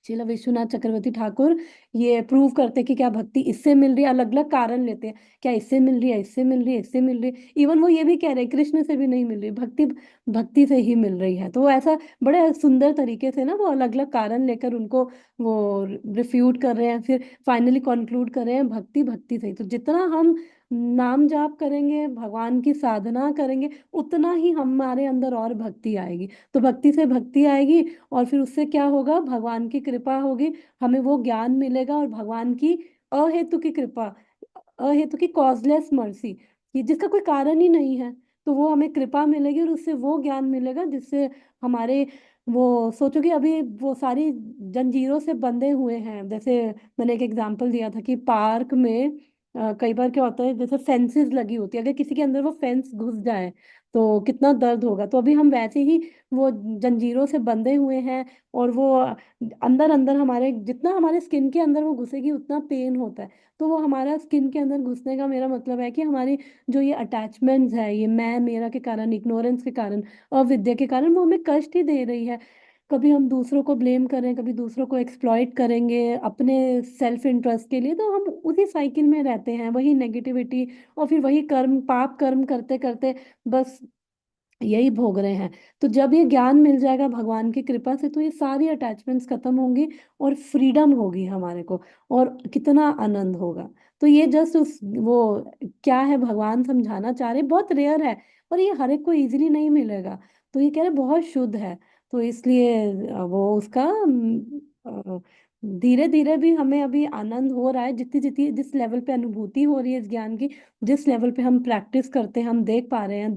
श्रील विश्वनाथ चक्रवर्ती ठाकुर ये प्रूव करते हैं कि क्या भक्ति इससे मिल रही है, अलग अलग कारण लेते हैं, क्या इससे मिल रही है, इससे मिल रही है, इससे मिल रही है। इवन वो ये भी कह रहे हैं कृष्ण से भी नहीं मिल रही भक्ति, भक्ति से ही मिल रही है। तो वो ऐसा बड़े सुंदर तरीके से ना वो अलग अलग कारण लेकर उनको वो रिफ्यूट कर रहे हैं, फिर फाइनली कंक्लूड कर रहे हैं भक्ति भक्ति से ही। तो जितना हम नाम जाप करेंगे, भगवान की साधना करेंगे, उतना ही हमारे अंदर और भक्ति आएगी। तो भक्ति से भक्ति आएगी, और फिर उससे क्या होगा, भगवान की कृपा होगी, हमें वो ज्ञान मिलेगा, और भगवान की अहेतु की कृपा, अहेतु की कॉजलेस मर्सी, ये जिसका कोई कारण ही नहीं है, तो वो हमें कृपा मिलेगी, और उससे वो ज्ञान मिलेगा जिससे हमारे वो सोचो कि अभी वो सारी जंजीरों से बंधे हुए हैं। जैसे मैंने एक एग्जांपल दिया था कि पार्क में कई बार क्या होता है, जैसे फेंसेस लगी होती है, अगर किसी के अंदर वो फेंस घुस जाए तो कितना दर्द होगा। तो अभी हम वैसे ही वो जंजीरों से बंधे हुए हैं, और वो अंदर अंदर हमारे, जितना हमारे स्किन के अंदर वो घुसेगी उतना पेन होता है। तो वो हमारा स्किन के अंदर घुसने का मेरा मतलब है कि हमारी जो ये अटैचमेंट्स है, ये मैं मेरा के कारण, इग्नोरेंस के कारण, अविद्या के कारण, वो हमें कष्ट ही दे रही है। कभी हम दूसरों को ब्लेम करें, कभी दूसरों को एक्सप्लॉइट करेंगे अपने सेल्फ इंटरेस्ट के लिए, तो हम उसी साइकिल में रहते हैं, वही नेगेटिविटी, और फिर वही कर्म, पाप कर्म करते करते बस यही भोग रहे हैं। तो जब ये ज्ञान मिल जाएगा भगवान की कृपा से, तो ये सारी अटैचमेंट्स खत्म होंगी, और फ्रीडम होगी हमारे को, और कितना आनंद होगा। तो ये जस्ट उस वो क्या है भगवान समझाना चाह रहे, बहुत रेयर है, और ये हर एक को इजीली नहीं मिलेगा। तो ये कह रहे बहुत शुद्ध है। तो इसलिए वो उसका धीरे धीरे भी हमें अभी आनंद हो रहा है, जितनी जितनी जिस लेवल पे अनुभूति हो रही है इस ज्ञान की, जिस लेवल पे हम प्रैक्टिस करते हैं, हम देख पा रहे हैं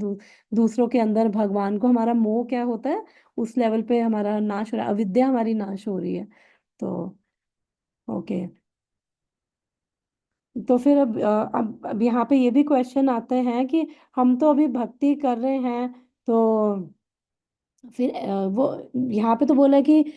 दूसरों के अंदर भगवान को, हमारा मोह क्या होता है, उस लेवल पे हमारा नाश हो रहा है, अविद्या हमारी नाश हो रही है। तो ओके। तो फिर अब यहाँ पे ये भी क्वेश्चन आते हैं कि हम तो अभी भक्ति कर रहे हैं, तो फिर वो यहाँ पे तो बोला है कि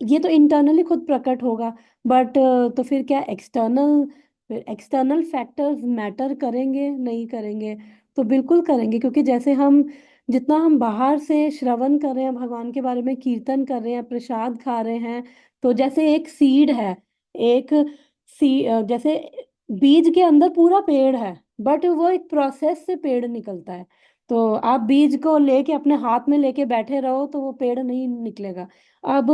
ये तो इंटरनली खुद प्रकट होगा, बट तो फिर क्या एक्सटर्नल फैक्टर्स मैटर करेंगे, नहीं करेंगे? तो बिल्कुल करेंगे, क्योंकि जैसे हम जितना हम बाहर से श्रवण कर रहे हैं भगवान के बारे में, कीर्तन कर रहे हैं, प्रसाद खा रहे हैं, तो जैसे एक सीड है, एक जैसे बीज के अंदर पूरा पेड़ है, बट वो एक प्रोसेस से पेड़ निकलता है। तो आप बीज को लेके अपने हाथ में लेके बैठे रहो तो वो पेड़ नहीं निकलेगा। अब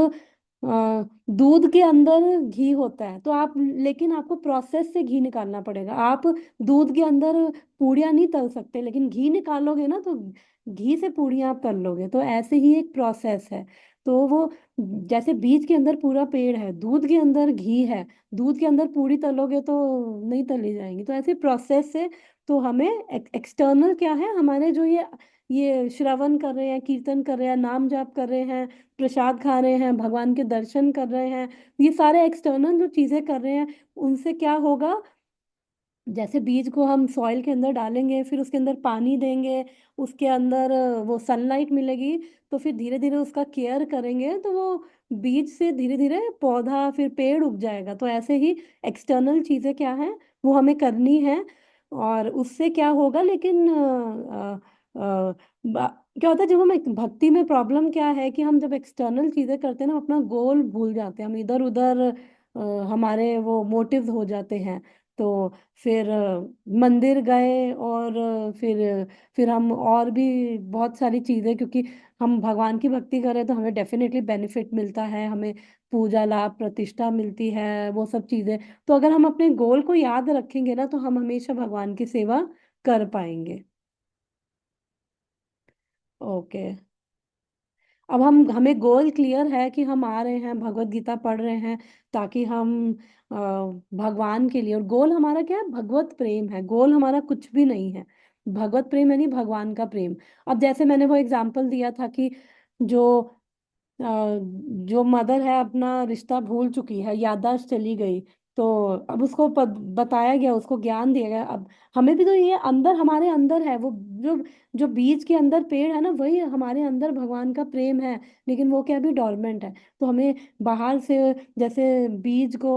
दूध के अंदर घी होता है, तो आप, लेकिन आपको प्रोसेस से घी निकालना पड़ेगा। आप दूध के अंदर पूड़ियाँ नहीं तल सकते, लेकिन घी निकालोगे ना तो घी से पूड़ियाँ आप तल लोगे। तो ऐसे ही एक प्रोसेस है। तो वो जैसे बीज के अंदर पूरा पेड़ है, दूध के अंदर घी है, दूध के अंदर पूड़ी तलोगे तो नहीं तली जाएंगी। तो ऐसे प्रोसेस से, तो हमें एक्सटर्नल क्या है, हमारे जो ये श्रवण कर रहे हैं, कीर्तन कर रहे हैं, नाम जाप कर रहे हैं, प्रसाद खा रहे हैं, भगवान के दर्शन कर रहे हैं, ये सारे एक्सटर्नल जो चीजें कर रहे हैं, उनसे क्या होगा, जैसे बीज को हम सॉइल के अंदर डालेंगे, फिर उसके अंदर पानी देंगे, उसके अंदर वो सनलाइट मिलेगी, तो फिर धीरे धीरे उसका केयर करेंगे, तो वो बीज से धीरे धीरे पौधा, फिर पेड़ उग जाएगा। तो ऐसे ही एक्सटर्नल चीजें क्या है, वो हमें करनी है, और उससे क्या होगा, लेकिन क्या होता है जब हम भक्ति में, प्रॉब्लम क्या है कि हम जब एक्सटर्नल चीजें करते हैं ना, अपना गोल भूल जाते हैं, हम इधर उधर हमारे वो मोटिव्स हो जाते हैं। तो फिर मंदिर गए, और फिर हम और भी बहुत सारी चीज़ें, क्योंकि हम भगवान की भक्ति करें तो हमें डेफिनेटली बेनिफिट मिलता है, हमें पूजा लाभ प्रतिष्ठा मिलती है, वो सब चीज़ें। तो अगर हम अपने गोल को याद रखेंगे ना, तो हम हमेशा भगवान की सेवा कर पाएंगे। ओके। अब हमें गोल क्लियर है कि हम आ रहे हैं, भगवत गीता पढ़ रहे हैं ताकि हम भगवान के लिए, और गोल हमारा क्या है? भगवत प्रेम है। गोल हमारा कुछ भी नहीं है। भगवत प्रेम यानी भगवान का प्रेम। अब जैसे मैंने वो एग्जांपल दिया था कि जो अ, जो मदर है अपना रिश्ता भूल चुकी है, याददाश्त चली गई, तो अब उसको बताया गया, उसको ज्ञान दिया गया। अब हमें भी तो ये अंदर, हमारे अंदर है वो, जो जो बीज के अंदर पेड़ है ना, वही हमारे अंदर भगवान का प्रेम है। लेकिन वो क्या, अभी डोरमेंट है। तो हमें बाहर से, जैसे बीज को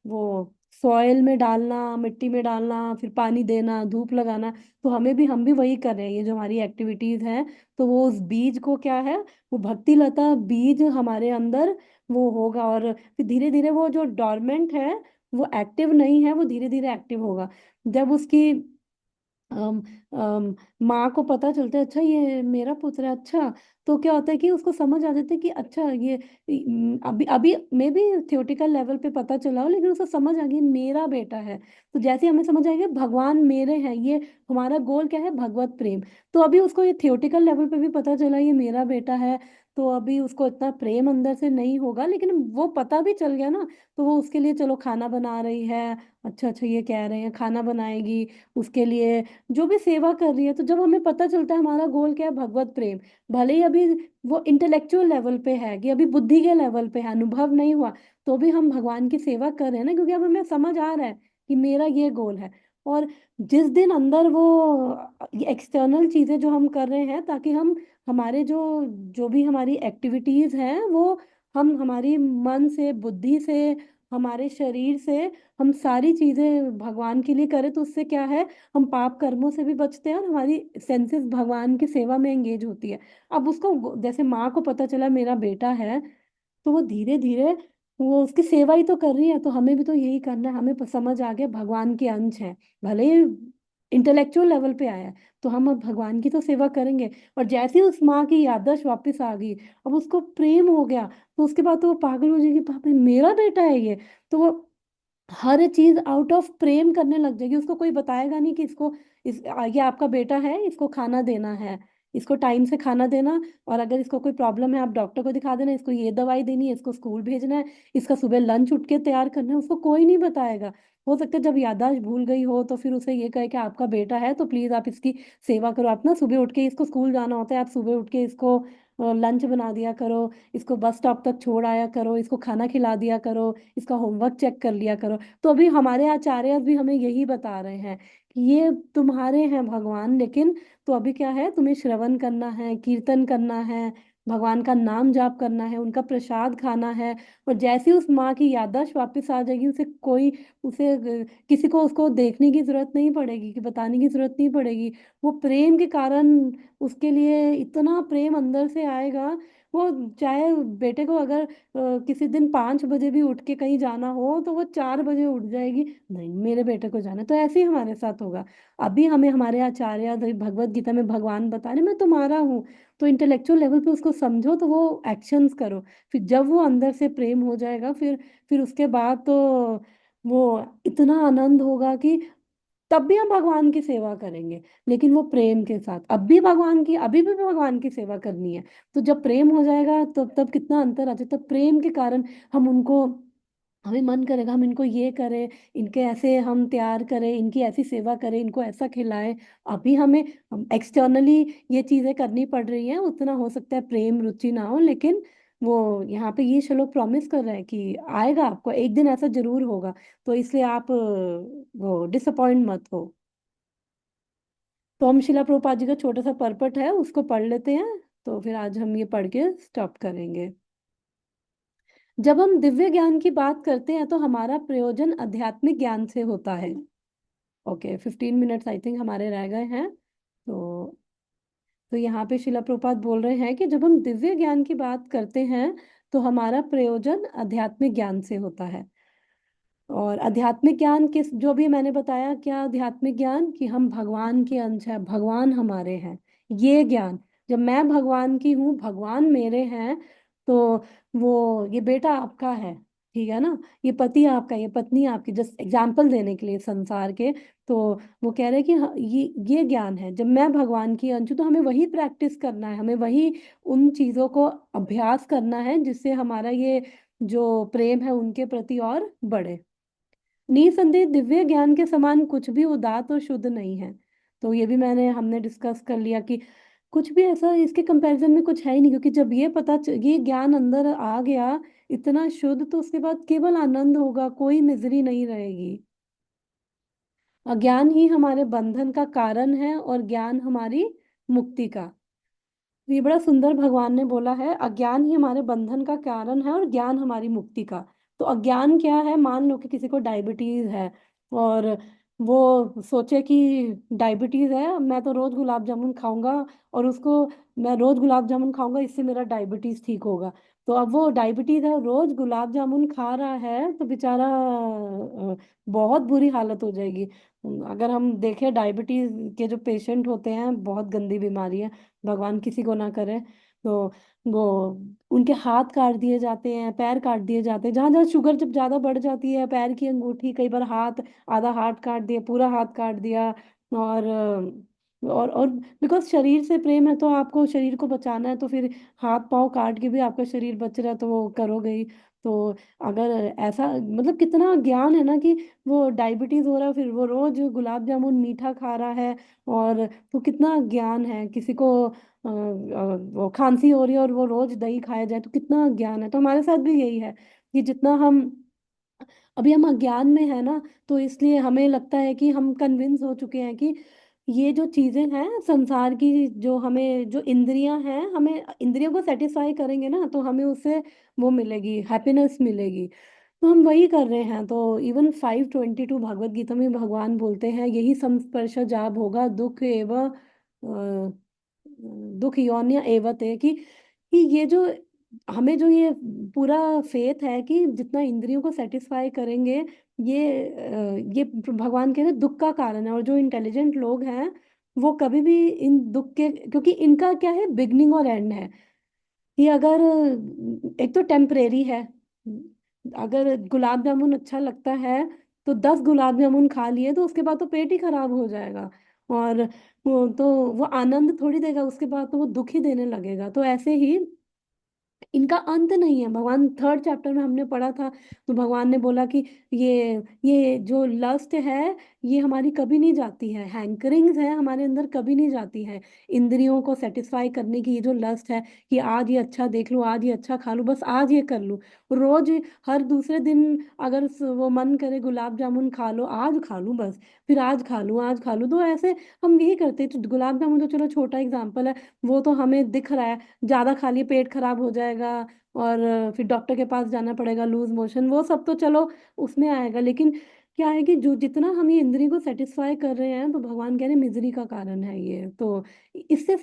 वो सॉइल में डालना, मिट्टी में डालना, फिर पानी देना, धूप लगाना, तो हम भी वही कर रहे हैं, ये जो हमारी एक्टिविटीज हैं। तो वो उस बीज को क्या है, वो भक्ति लता बीज हमारे अंदर वो होगा, और फिर धीरे धीरे वो जो डोरमेंट है, वो एक्टिव नहीं है, वो धीरे धीरे एक्टिव होगा। जब उसकी अम, माँ को पता चलता है, अच्छा ये मेरा पुत्र है, अच्छा, तो क्या होता है कि उसको समझ आ जाता है कि अच्छा ये अभी अभी मे बी थियोटिकल लेवल पे पता चला हो, लेकिन उसको समझ आ गई मेरा बेटा है। तो जैसे ही हमें समझ आएगा भगवान मेरे हैं, ये हमारा गोल क्या है, भगवत प्रेम। तो अभी उसको ये थियोटिकल लेवल पे भी पता चला ये मेरा बेटा है, तो अभी उसको इतना प्रेम अंदर से नहीं होगा, लेकिन वो पता भी चल गया ना। तो वो उसके लिए चलो खाना बना रही है, अच्छा अच्छा ये कह रहे हैं खाना बनाएगी उसके लिए, जो भी सेवा कर रही है। तो जब हमें पता चलता है हमारा गोल क्या है, भगवत प्रेम, भले ही अभी वो इंटेलेक्चुअल लेवल पे है, कि अभी बुद्धि के लेवल पे है, अनुभव नहीं हुआ, तो भी हम भगवान की सेवा कर रहे हैं ना, क्योंकि अब हमें समझ आ रहा है कि मेरा ये गोल है। और जिस दिन अंदर वो एक्सटर्नल चीजें जो हम कर रहे हैं, ताकि हम हमारे जो जो भी हमारी एक्टिविटीज हैं, वो हम हमारी मन से, बुद्धि से, हमारे शरीर से, हम सारी चीजें भगवान के लिए करें, तो उससे क्या है, हम पाप कर्मों से भी बचते हैं, और हमारी सेंसेस भगवान की सेवा में एंगेज होती है। अब उसको जैसे माँ को पता चला मेरा बेटा है, तो वो धीरे धीरे वो उसकी सेवा ही तो कर रही है, तो हमें भी तो यही करना है। हमें समझ आ गया भगवान के अंश है, भले ही इंटेलेक्चुअल लेवल पे आया है, तो हम अब भगवान की तो सेवा करेंगे। और जैसे ही उस माँ की याददाश्त वापस आ गई, अब उसको प्रेम हो गया, तो उसके बाद तो वो पागल हो जाएगी, पापा मेरा बेटा है ये। तो वो हर चीज आउट ऑफ प्रेम करने लग जाएगी। उसको कोई बताएगा नहीं कि इसको ये आपका बेटा है, इसको खाना देना है, इसको टाइम से खाना देना, और अगर इसको कोई प्रॉब्लम है आप डॉक्टर को दिखा देना, इसको ये दवाई देनी है, इसको स्कूल भेजना है, इसका सुबह लंच उठ के तैयार करना है, उसको कोई नहीं बताएगा। हो सकता है जब याददाश्त भूल गई हो तो फिर उसे ये कहे कि आपका बेटा है तो प्लीज आप इसकी सेवा करो, आप ना सुबह उठ के, इसको स्कूल जाना होता है, आप सुबह उठ के इसको लंच बना दिया करो, इसको बस स्टॉप तक छोड़ आया करो, इसको खाना खिला दिया करो, इसका होमवर्क चेक कर लिया करो। तो अभी हमारे आचार्य भी हमें यही बता रहे हैं कि ये तुम्हारे हैं भगवान, लेकिन तो अभी क्या है, तुम्हें श्रवण करना है, कीर्तन करना है, भगवान का नाम जाप करना है, उनका प्रसाद खाना है। और जैसे ही उस माँ की याददाश्त वापस आ जाएगी, उसे किसी को उसको देखने की जरूरत नहीं पड़ेगी, कि बताने की जरूरत नहीं पड़ेगी। वो प्रेम के कारण उसके लिए इतना प्रेम अंदर से आएगा। वो चाहे बेटे को अगर किसी दिन 5 बजे भी उठ के कहीं जाना हो, तो वो 4 बजे उठ जाएगी, नहीं मेरे बेटे को जाना है। तो ऐसे ही हमारे साथ होगा। अभी हमें हमारे आचार्य भगवत गीता में भगवान बता रहे मैं तुम्हारा हूँ, तो इंटेलेक्चुअल लेवल पे उसको समझो, तो वो एक्शंस करो। फिर जब वो अंदर से प्रेम हो जाएगा, फिर उसके बाद तो वो इतना आनंद होगा कि तब भी हम भगवान की सेवा करेंगे, लेकिन वो प्रेम के साथ। अभी भी भगवान की सेवा करनी है। तो जब प्रेम हो जाएगा, तो तब कितना अंतर आ जाता है। प्रेम के कारण हम उनको, हमें मन करेगा हम इनको ये करें, इनके ऐसे हम तैयार करें, इनकी ऐसी सेवा करें, इनको ऐसा खिलाएं। अभी हमें एक्सटर्नली ये चीजें करनी पड़ रही हैं, उतना हो सकता है प्रेम रुचि ना हो, लेकिन वो यहाँ पे ये श्लोक प्रॉमिस कर रहा है कि आएगा, आपको एक दिन ऐसा जरूर होगा। तो इसलिए आप वो डिसअपॉइंट मत हो। तो हम शिला प्रभुपाद जी का छोटा सा परपट है, उसको पढ़ लेते हैं। तो फिर आज हम ये पढ़ के स्टॉप करेंगे। जब हम दिव्य ज्ञान की बात करते हैं, तो हमारा प्रयोजन आध्यात्मिक ज्ञान से होता है। ओके, 15 मिनट्स आई थिंक हमारे रह गए हैं। तो यहाँ पे शिला प्रभुपाद बोल रहे हैं कि जब हम दिव्य ज्ञान की बात करते हैं, तो हमारा प्रयोजन आध्यात्मिक ज्ञान से होता है। और आध्यात्मिक ज्ञान किस, जो भी मैंने बताया, क्या आध्यात्मिक ज्ञान कि हम भगवान के अंश है, भगवान हमारे हैं, ये ज्ञान। जब मैं भगवान की हूँ, भगवान मेरे हैं, तो वो ये बेटा आपका है, ठीक है ना, ये पति आपका, ये पत्नी आपकी, जस्ट एग्जाम्पल देने के लिए संसार के। तो वो कह रहे हैं कि हाँ, ये ज्ञान है। जब मैं भगवान की अंश हूँ तो हमें वही प्रैक्टिस करना है, हमें वही उन चीजों को अभ्यास करना है जिससे हमारा ये जो प्रेम है उनके प्रति और बढ़े। निसंदेह दिव्य ज्ञान के समान कुछ भी उदात्त और शुद्ध नहीं है। तो ये भी हमने डिस्कस कर लिया कि कुछ भी ऐसा इसके कंपैरिजन में कुछ है ही नहीं, क्योंकि जब ये ज्ञान अंदर आ गया इतना शुद्ध, तो उसके बाद केवल आनंद होगा, कोई मिजरी नहीं रहेगी। अज्ञान ही हमारे बंधन का कारण है और ज्ञान हमारी मुक्ति का। ये बड़ा सुंदर भगवान ने बोला है, अज्ञान ही हमारे बंधन का कारण है और ज्ञान हमारी मुक्ति का। तो अज्ञान क्या है? मान लो कि किसी को डायबिटीज है और वो सोचे कि डायबिटीज है, मैं तो रोज गुलाब जामुन खाऊंगा, और उसको मैं रोज गुलाब जामुन खाऊंगा इससे मेरा डायबिटीज ठीक होगा। तो अब वो डायबिटीज है, रोज गुलाब जामुन खा रहा है, तो बेचारा बहुत बुरी हालत हो जाएगी। अगर हम देखें, डायबिटीज के जो पेशेंट होते हैं, बहुत गंदी बीमारी है, भगवान किसी को ना करे। तो वो उनके हाथ काट दिए जाते हैं, पैर काट दिए जाते हैं, जहां जहां शुगर जब ज्यादा बढ़ जाती है, पैर की अंगूठी, कई बार हाथ, आधा हाथ काट दिया, पूरा हाथ काट दिया। और और बिकॉज शरीर से प्रेम है, तो आपको शरीर को बचाना है, तो फिर हाथ पाँव काट के भी आपका शरीर बच रहा है तो वो करोगे ही। तो अगर ऐसा, मतलब कितना ज्ञान है ना कि वो डायबिटीज हो रहा है, फिर वो रोज गुलाब जामुन मीठा खा रहा है। और तो कितना ज्ञान है, किसी को वो खांसी हो रही है और वो रोज दही खाया जाए, तो कितना ज्ञान है। तो हमारे साथ भी यही है कि जितना हम अभी हम अज्ञान में है ना, तो इसलिए हमें लगता है कि हम कन्विंस हो चुके हैं कि ये जो चीजें हैं संसार की, जो हमें जो इंद्रियां हैं, हमें इंद्रियों को सेटिस्फाई करेंगे ना तो हमें उससे वो मिलेगी, हैप्पीनेस मिलेगी। तो हम वही कर रहे हैं। तो इवन 5:22 भगवत गीता में भगवान बोलते हैं, यही संस्पर्श जा भोगा दुख एवं दुख योन्य एवते, कि ये जो हमें जो ये पूरा फेथ है कि जितना इंद्रियों को सेटिस्फाई करेंगे, ये भगवान कह रहे हैं दुख का कारण है। और जो इंटेलिजेंट लोग हैं वो कभी भी इन दुख के, क्योंकि इनका क्या है, बिगनिंग और एंड है। ये अगर एक तो टेम्परेरी है, अगर गुलाब जामुन अच्छा लगता है तो 10 गुलाब जामुन खा लिए तो उसके बाद तो पेट ही खराब हो जाएगा। और वो आनंद थोड़ी देगा, उसके बाद तो वो दुख ही देने लगेगा। तो ऐसे ही इनका अंत नहीं है। भगवान 3rd चैप्टर में हमने पढ़ा था, तो भगवान ने बोला कि ये जो लस्ट है, ये हमारी कभी नहीं जाती है, हैंकरिंग्स है हमारे अंदर, कभी नहीं जाती है। इंद्रियों को सेटिस्फाई करने की ये जो लस्ट है कि आज ये अच्छा देख लूं, आज ये अच्छा खा लूं, बस आज ये कर लूं, रोज हर दूसरे दिन अगर वो मन करे गुलाब जामुन खा लो, आज खा लूं बस, फिर आज खा लूं, आज खा लूं, तो ऐसे हम यही करते हैं। तो गुलाब जामुन तो चलो छोटा एग्जाम्पल है, वो तो हमें दिख रहा है, ज्यादा खा लिए पेट खराब हो जाएगा, और फिर डॉक्टर के पास जाना पड़ेगा, लूज मोशन, वो सब तो चलो उसमें आएगा। लेकिन क्या है कि जो जितना हम ये इंद्रिय को सेटिस्फाई कर रहे हैं, तो भगवान कह रहे हैं मिजरी का कारण है ये। तो इससे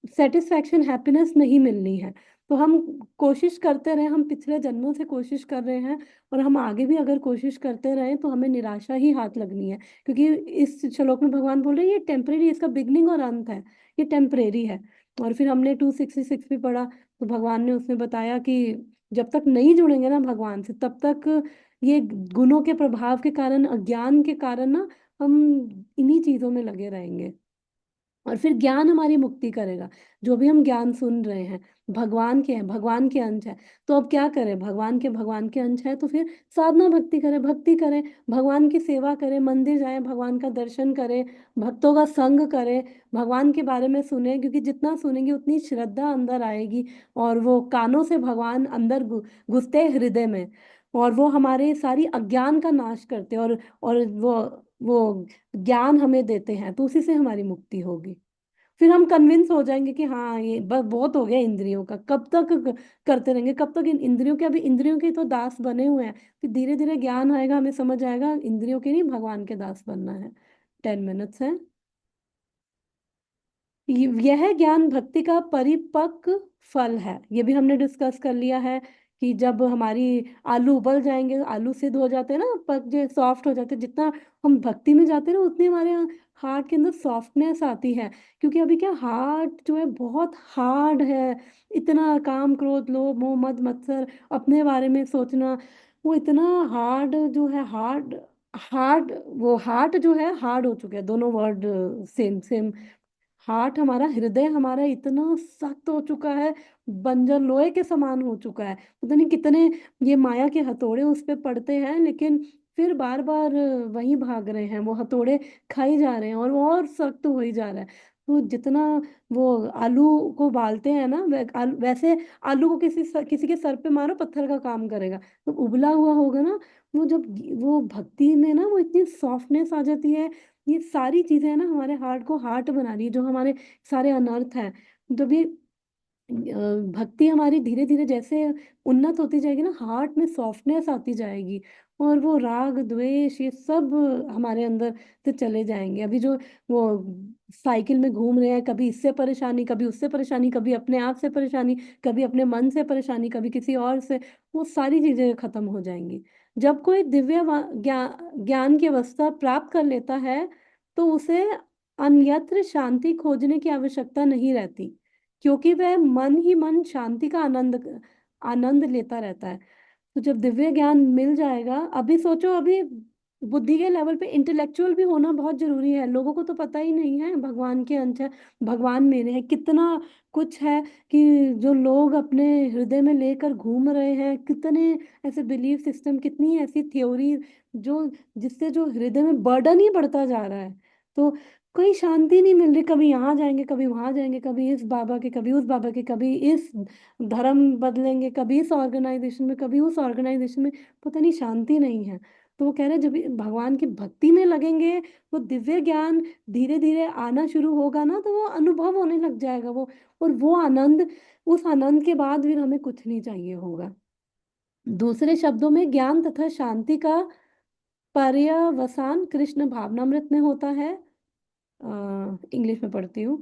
सेटिस्फेक्शन, हैप्पीनेस नहीं मिलनी है। तो हम कोशिश करते रहे, हम पिछले जन्मों से कोशिश कर रहे हैं, और हम आगे भी अगर कोशिश करते रहे तो हमें निराशा ही हाथ लगनी है। क्योंकि इस श्लोक में भगवान बोल रहे हैं ये टेम्परेरी, इसका बिगनिंग और अंत है, ये टेम्परेरी है। और फिर हमने 266 भी पढ़ा, तो भगवान ने उसमें बताया कि जब तक नहीं जुड़ेंगे ना भगवान से, तब तक ये गुणों के प्रभाव के कारण, अज्ञान के कारण ना, हम इन्हीं चीजों में लगे रहेंगे। और फिर ज्ञान हमारी मुक्ति करेगा। जो भी हम ज्ञान सुन रहे हैं, भगवान के हैं, भगवान के अंश है। तो अब क्या करें? भगवान के अंश है तो फिर साधना भक्ति करें, भक्ति करें, भगवान की सेवा करें, मंदिर जाएं, भगवान का दर्शन करें, भक्तों का संग करें, भगवान के बारे में सुने, क्योंकि जितना सुनेंगे उतनी श्रद्धा अंदर आएगी, और वो कानों से भगवान अंदर घुसते हैं हृदय में, और वो हमारे सारी अज्ञान का नाश करते हैं, और वो ज्ञान हमें देते हैं, तो उसी से हमारी मुक्ति होगी। फिर हम कन्विंस हो जाएंगे कि हाँ ये बस बहुत हो गया इंद्रियों का, कब तक करते रहेंगे, कब तक इन इंद्रियों के, अभी इंद्रियों के तो दास बने हुए हैं। फिर धीरे धीरे ज्ञान आएगा, हमें समझ आएगा इंद्रियों के नहीं, भगवान के दास बनना है। 10 मिनट्स है। यह ज्ञान भक्ति का परिपक्व फल है, ये भी हमने डिस्कस कर लिया है कि जब हमारी आलू उबल जाएंगे, आलू सिद्ध हो जाते हैं ना, पक जो सॉफ्ट हो जाते हैं, जितना हम भक्ति में जाते हैं ना उतनी हमारे हार्ट के अंदर सॉफ्टनेस आती है। क्योंकि अभी क्या, हार्ट जो है बहुत हार्ड है। इतना काम क्रोध लोभ मोह मद मत्सर, अपने बारे में सोचना, वो इतना हार्ड जो है, हार्ड हार्ड, वो हार्ट जो है हार्ड हो चुका है। दोनों वर्ड सेम सेम। हार्ट हमारा, हृदय हमारा इतना सख्त हो चुका है, बंजर लोहे के समान हो चुका है। पता नहीं कितने ये माया के हथौड़े उस पे पड़ते हैं, लेकिन फिर बार बार वहीं भाग रहे हैं, वो हथौड़े खाई जा रहे हैं और वो और सख्त हो ही जा रहा है। तो जितना वो आलू को बालते हैं ना, वैसे आलू को किसी के सर पे मारो, पत्थर का काम करेगा। तो उबला हुआ होगा ना, वो जब वो भक्ति में ना, वो इतनी सॉफ्टनेस आ जाती है। ये सारी चीजें है ना, हमारे हार्ट को हार्ट बना रही है, जो हमारे सारे अनर्थ हैं। जब ये भक्ति हमारी धीरे धीरे जैसे उन्नत होती जाएगी ना, हार्ट में सॉफ्टनेस आती जाएगी, और वो राग द्वेष ये सब हमारे अंदर से चले जाएंगे। अभी जो वो साइकिल में घूम रहे हैं, कभी इससे परेशानी, कभी उससे परेशानी, कभी अपने आप से परेशानी, कभी अपने मन से परेशानी, कभी किसी और से, वो सारी चीजें खत्म हो जाएंगी। जब कोई दिव्य ज्ञान की अवस्था प्राप्त कर लेता है, तो उसे अन्यत्र शांति खोजने की आवश्यकता नहीं रहती, क्योंकि वह मन ही मन शांति का आनंद आनंद लेता रहता है। तो जब दिव्य ज्ञान मिल जाएगा, अभी सोचो, अभी बुद्धि के लेवल पे इंटेलेक्चुअल भी होना बहुत जरूरी है। लोगों को तो पता ही नहीं है भगवान के अंश है, भगवान मेरे हैं, कितना कुछ है कि जो लोग अपने हृदय में लेकर घूम रहे हैं, कितने ऐसे बिलीफ सिस्टम, कितनी ऐसी थ्योरी जो जिससे जो हृदय में बर्डन ही बढ़ता जा रहा है। तो कोई शांति नहीं मिल रही, कभी यहाँ जाएंगे, कभी वहां जाएंगे, कभी इस बाबा के, कभी उस बाबा के, कभी इस धर्म बदलेंगे, कभी इस ऑर्गेनाइजेशन में, कभी उस ऑर्गेनाइजेशन में, पता नहीं, शांति नहीं है। तो वो कह रहे हैं, जब ये भगवान की भक्ति में लगेंगे, वो दिव्य ज्ञान धीरे धीरे आना शुरू होगा ना, तो वो अनुभव होने लग जाएगा वो। और वो आनंद, उस आनंद के बाद फिर हमें कुछ नहीं चाहिए होगा। दूसरे शब्दों में, ज्ञान तथा शांति का पर्यवसान कृष्ण भावनामृत में होता है। इंग्लिश में पढ़ती हूँ।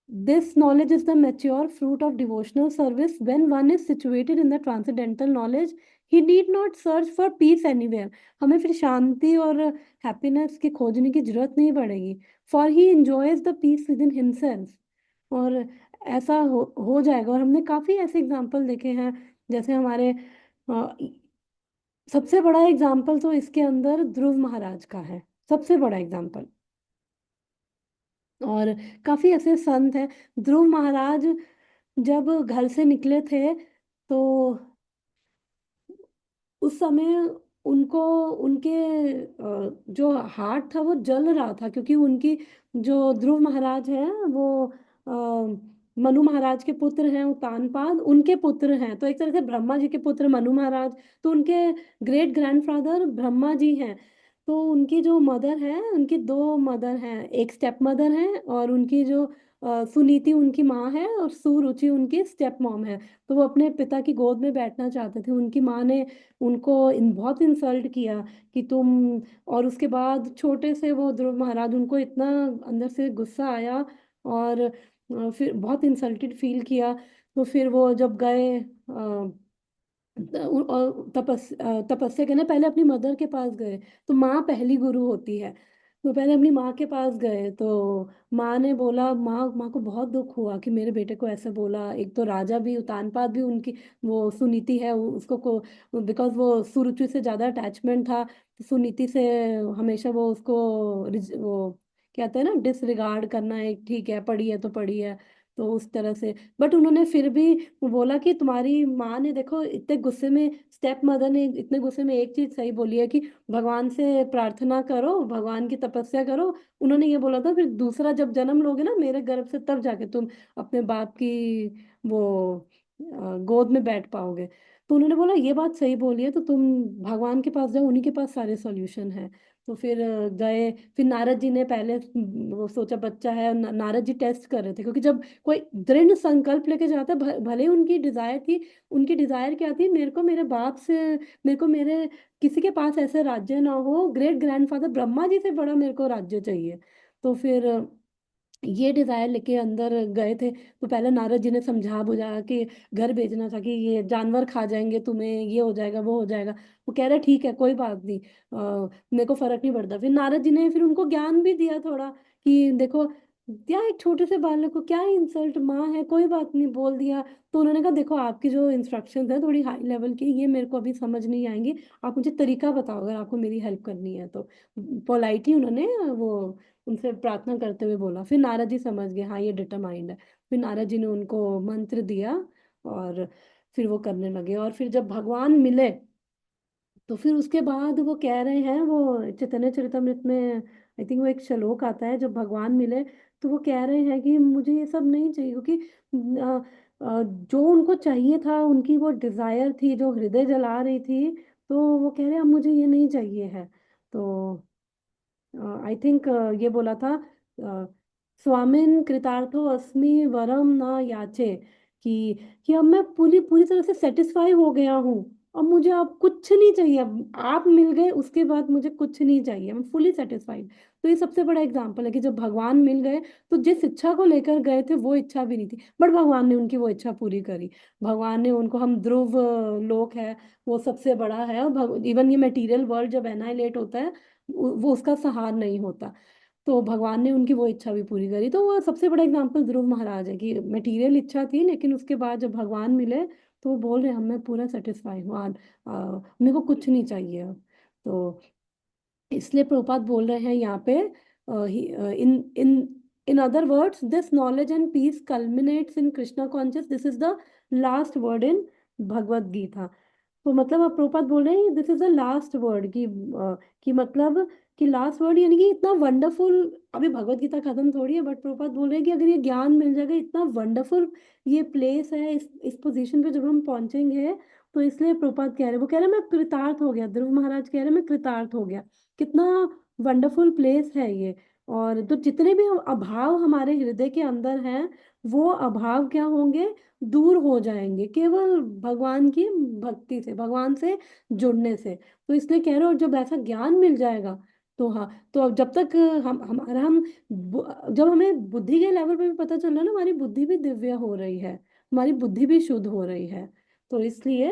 This knowledge is the mature fruit of devotional service. When one is situated in the transcendental knowledge, he need not search for peace anywhere. हमें फिर शांति और हैप्पीनेस की खोजने की जरूरत नहीं पड़ेगी। For he enjoys the peace within himself. और ऐसा हो जाएगा। और हमने काफी ऐसे एग्जाम्पल देखे हैं, जैसे हमारे अ, सबसे बड़ा एग्जाम्पल तो इसके अंदर ध्रुव महाराज का है, सबसे बड़ा एग्जाम्पल। और काफी ऐसे संत हैं। ध्रुव महाराज जब घर से निकले थे, तो उस समय उनको, उनके जो हार्ट था वो जल रहा था, क्योंकि उनकी जो ध्रुव महाराज हैं वो मनु महाराज के पुत्र हैं, उत्तानपाद उनके पुत्र हैं। तो एक तरह से ब्रह्मा जी के पुत्र मनु महाराज, तो उनके ग्रेट ग्रैंडफादर ब्रह्मा जी हैं। तो उनकी जो मदर है, उनकी दो मदर हैं, एक स्टेप मदर है, और उनकी जो सुनीति उनकी माँ है, और सुरुचि उनकी स्टेप मॉम है। तो वो अपने पिता की गोद में बैठना चाहते थे। उनकी माँ ने उनको बहुत इंसल्ट किया कि तुम, और उसके बाद छोटे से वो ध्रुव महाराज, उनको इतना अंदर से गुस्सा आया, और फिर बहुत इंसल्टेड फील किया। तो फिर वो जब गए तपस्या करने, पहले अपनी मदर के पास गए। तो माँ पहली गुरु होती है। तो पहले अपनी माँ के पास गए, तो माँ ने बोला, माँ को बहुत दुख हुआ कि मेरे बेटे को ऐसा बोला। एक तो राजा भी, उतानपाद भी, उनकी वो सुनीति है उसको को, बिकॉज वो सुरुचि से ज़्यादा अटैचमेंट था, तो सुनीति से हमेशा वो उसको वो कहते हैं ना, डिसरिगार्ड करना, एक ठीक है, पढ़ी है तो पढ़ी है, तो उस तरह से। बट उन्होंने फिर भी बोला कि तुम्हारी माँ ने, देखो इतने गुस्से में, स्टेप मदर ने इतने गुस्से में एक चीज सही बोली है कि भगवान से प्रार्थना करो, भगवान की तपस्या करो। उन्होंने ये बोला था, फिर दूसरा जब जन्म लोगे ना मेरे गर्भ से, तब जाके तुम अपने बाप की वो गोद में बैठ पाओगे। तो उन्होंने बोला ये बात सही बोली है, तो तुम भगवान के पास जाओ, उन्हीं के पास सारे सॉल्यूशन है। तो फिर गए। फिर नारद जी ने पहले वो सोचा बच्चा है, नारद जी टेस्ट कर रहे थे, क्योंकि जब कोई दृढ़ संकल्प लेके जाता है, भले ही उनकी डिजायर थी, उनकी डिजायर क्या थी, मेरे को मेरे बाप से, मेरे को मेरे किसी के पास ऐसे राज्य ना हो, ग्रेट ग्रैंडफादर ब्रह्मा जी से बड़ा मेरे को राज्य चाहिए। तो फिर ये डिजायर लेके अंदर गए थे। तो पहले नारद जी ने समझा बुझा के घर भेजना था कि ये जानवर खा जाएंगे तुम्हें, ये हो जाएगा वो हो जाएगा। वो कह रहे ठीक है कोई बात नहीं, मेरे को फर्क नहीं पड़ता। फिर नारद जी ने फिर उनको ज्ञान भी दिया थोड़ा कि देखो क्या एक छोटे से बालक को क्या इंसल्ट, माँ है कोई बात नहीं बोल दिया। तो उन्होंने कहा देखो आपकी जो इंस्ट्रक्शंस है थोड़ी हाई लेवल की, ये मेरे को अभी समझ नहीं आएंगी, आप मुझे तरीका बताओ अगर आपको मेरी हेल्प करनी है तो। पोलाइटली उन्होंने वो उनसे प्रार्थना करते हुए बोला। फिर नारद जी समझ गए हाँ ये डिटरमाइंड है। फिर नारद जी ने उनको मंत्र दिया और फिर वो करने लगे। और फिर जब भगवान मिले तो फिर उसके बाद वो कह रहे हैं, वो चैतन्य चरितमृत में आई थिंक वो एक श्लोक आता है, जब भगवान मिले तो वो कह रहे हैं कि मुझे ये सब नहीं चाहिए, क्योंकि जो उनको चाहिए था, उनकी वो डिजायर थी जो हृदय जला रही थी, तो वो कह रहे हैं अब मुझे ये नहीं चाहिए है। तो आई थिंक ये बोला था स्वामिन कृतार्थो अस्मि वरम न याचे, कि अब मैं पूरी पूरी तरह से सेटिस्फाई हो गया हूँ, अब मुझे अब कुछ नहीं चाहिए, अब आप मिल गए उसके बाद मुझे कुछ नहीं चाहिए, मैं फुली सेटिस्फाइड। तो ये सबसे बड़ा एग्जाम्पल है कि जब भगवान मिल गए तो जिस इच्छा को लेकर गए थे वो इच्छा भी नहीं थी, बट भगवान ने उनकी वो इच्छा पूरी करी। भगवान ने उनको, हम ध्रुव लोक है वो सबसे बड़ा है, और इवन ये मटेरियल वर्ल्ड जब एनाइलेट होता है वो उसका सहार नहीं होता। तो भगवान ने उनकी वो इच्छा भी पूरी करी। तो वो सबसे बड़ा एग्जाम्पल ध्रुव महाराज है कि मटेरियल इच्छा थी लेकिन उसके बाद जब भगवान मिले तो वो बोल रहे हैं मैं पूरा सेटिस्फाई हूँ, मेरे को कुछ नहीं चाहिए अब। तो इसलिए प्रभुपाद बोल रहे हैं यहाँ पे, in in in other words this knowledge and peace culminates in Krishna conscious, this is the last word in Bhagavad Gita. तो मतलब अब प्रभुपाद बोल रहे हैं this is the last word, कि मतलब कि लास्ट वर्ड यानी कि इतना वंडरफुल, अभी भगवत गीता खत्म थोड़ी है, बट प्रभुपाद बोल रहे हैं कि अगर ये ज्ञान मिल जाएगा, इतना वंडरफुल ये प्लेस है, इस पोजीशन पे जब हम पहुंचेंगे, तो इसलिए प्रभुपाद कह रहे, वो कह रहे मैं कृतार्थ हो गया, ध्रुव महाराज कह रहे मैं कृतार्थ हो गया। कितना वंडरफुल प्लेस है ये। और तो जितने भी हम अभाव हमारे हृदय के अंदर हैं, वो अभाव क्या होंगे, दूर हो जाएंगे केवल भगवान की भक्ति से, भगवान से जुड़ने से। तो इसलिए कह रहे हो जब ऐसा ज्ञान मिल जाएगा तो हाँ, तो अब जब तक हम हमारा हम जब हमें बुद्धि के लेवल पे भी पता चल रहा है ना हमारी बुद्धि भी दिव्य हो रही है, हमारी बुद्धि भी शुद्ध हो रही है। तो इसलिए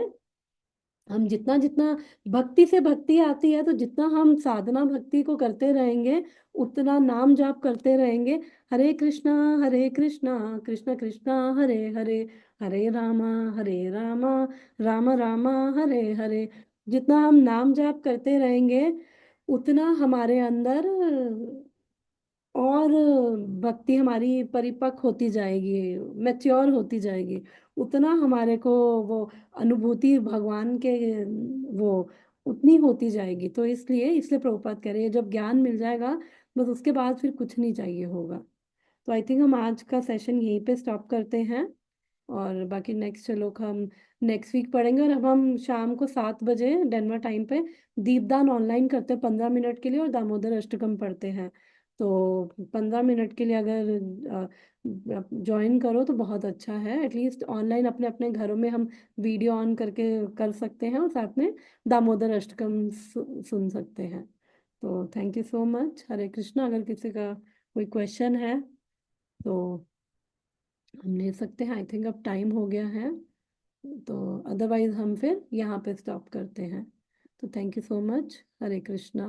हम जितना जितना भक्ति से भक्ति आती है, तो जितना हम साधना भक्ति को करते रहेंगे, उतना नाम जाप करते रहेंगे, हरे कृष्णा कृष्ण कृष्णा हरे हरे, हरे रामा हरे रामा राम रामा हरे हरे, जितना हम नाम जाप करते रहेंगे उतना हमारे अंदर और भक्ति हमारी परिपक्व होती जाएगी, मैच्योर होती जाएगी, उतना हमारे को वो अनुभूति भगवान के वो उतनी होती जाएगी। तो इसलिए इसलिए प्रभुपाद कह रहे हैं जब ज्ञान मिल जाएगा बस उसके बाद फिर कुछ नहीं चाहिए होगा। तो आई थिंक हम आज का सेशन यहीं पे स्टॉप करते हैं, और बाकी नेक्स्ट चलो हम नेक्स्ट वीक पढ़ेंगे। और अब हम शाम को 7 बजे डेनवर टाइम पे दीपदान ऑनलाइन करते हैं 15 मिनट के लिए, और दामोदर अष्टकम पढ़ते हैं। तो 15 मिनट के लिए अगर ज्वाइन करो तो बहुत अच्छा है, एटलीस्ट ऑनलाइन अपने अपने घरों में हम वीडियो ऑन करके कर सकते हैं और साथ में दामोदर अष्टकम सुन सकते हैं। तो थैंक यू सो मच, हरे कृष्णा। अगर किसी का कोई क्वेश्चन है तो हम ले सकते हैं, आई थिंक अब टाइम हो गया है, तो अदरवाइज हम फिर यहाँ पे स्टॉप करते हैं। तो thank you so much, Hare Krishna.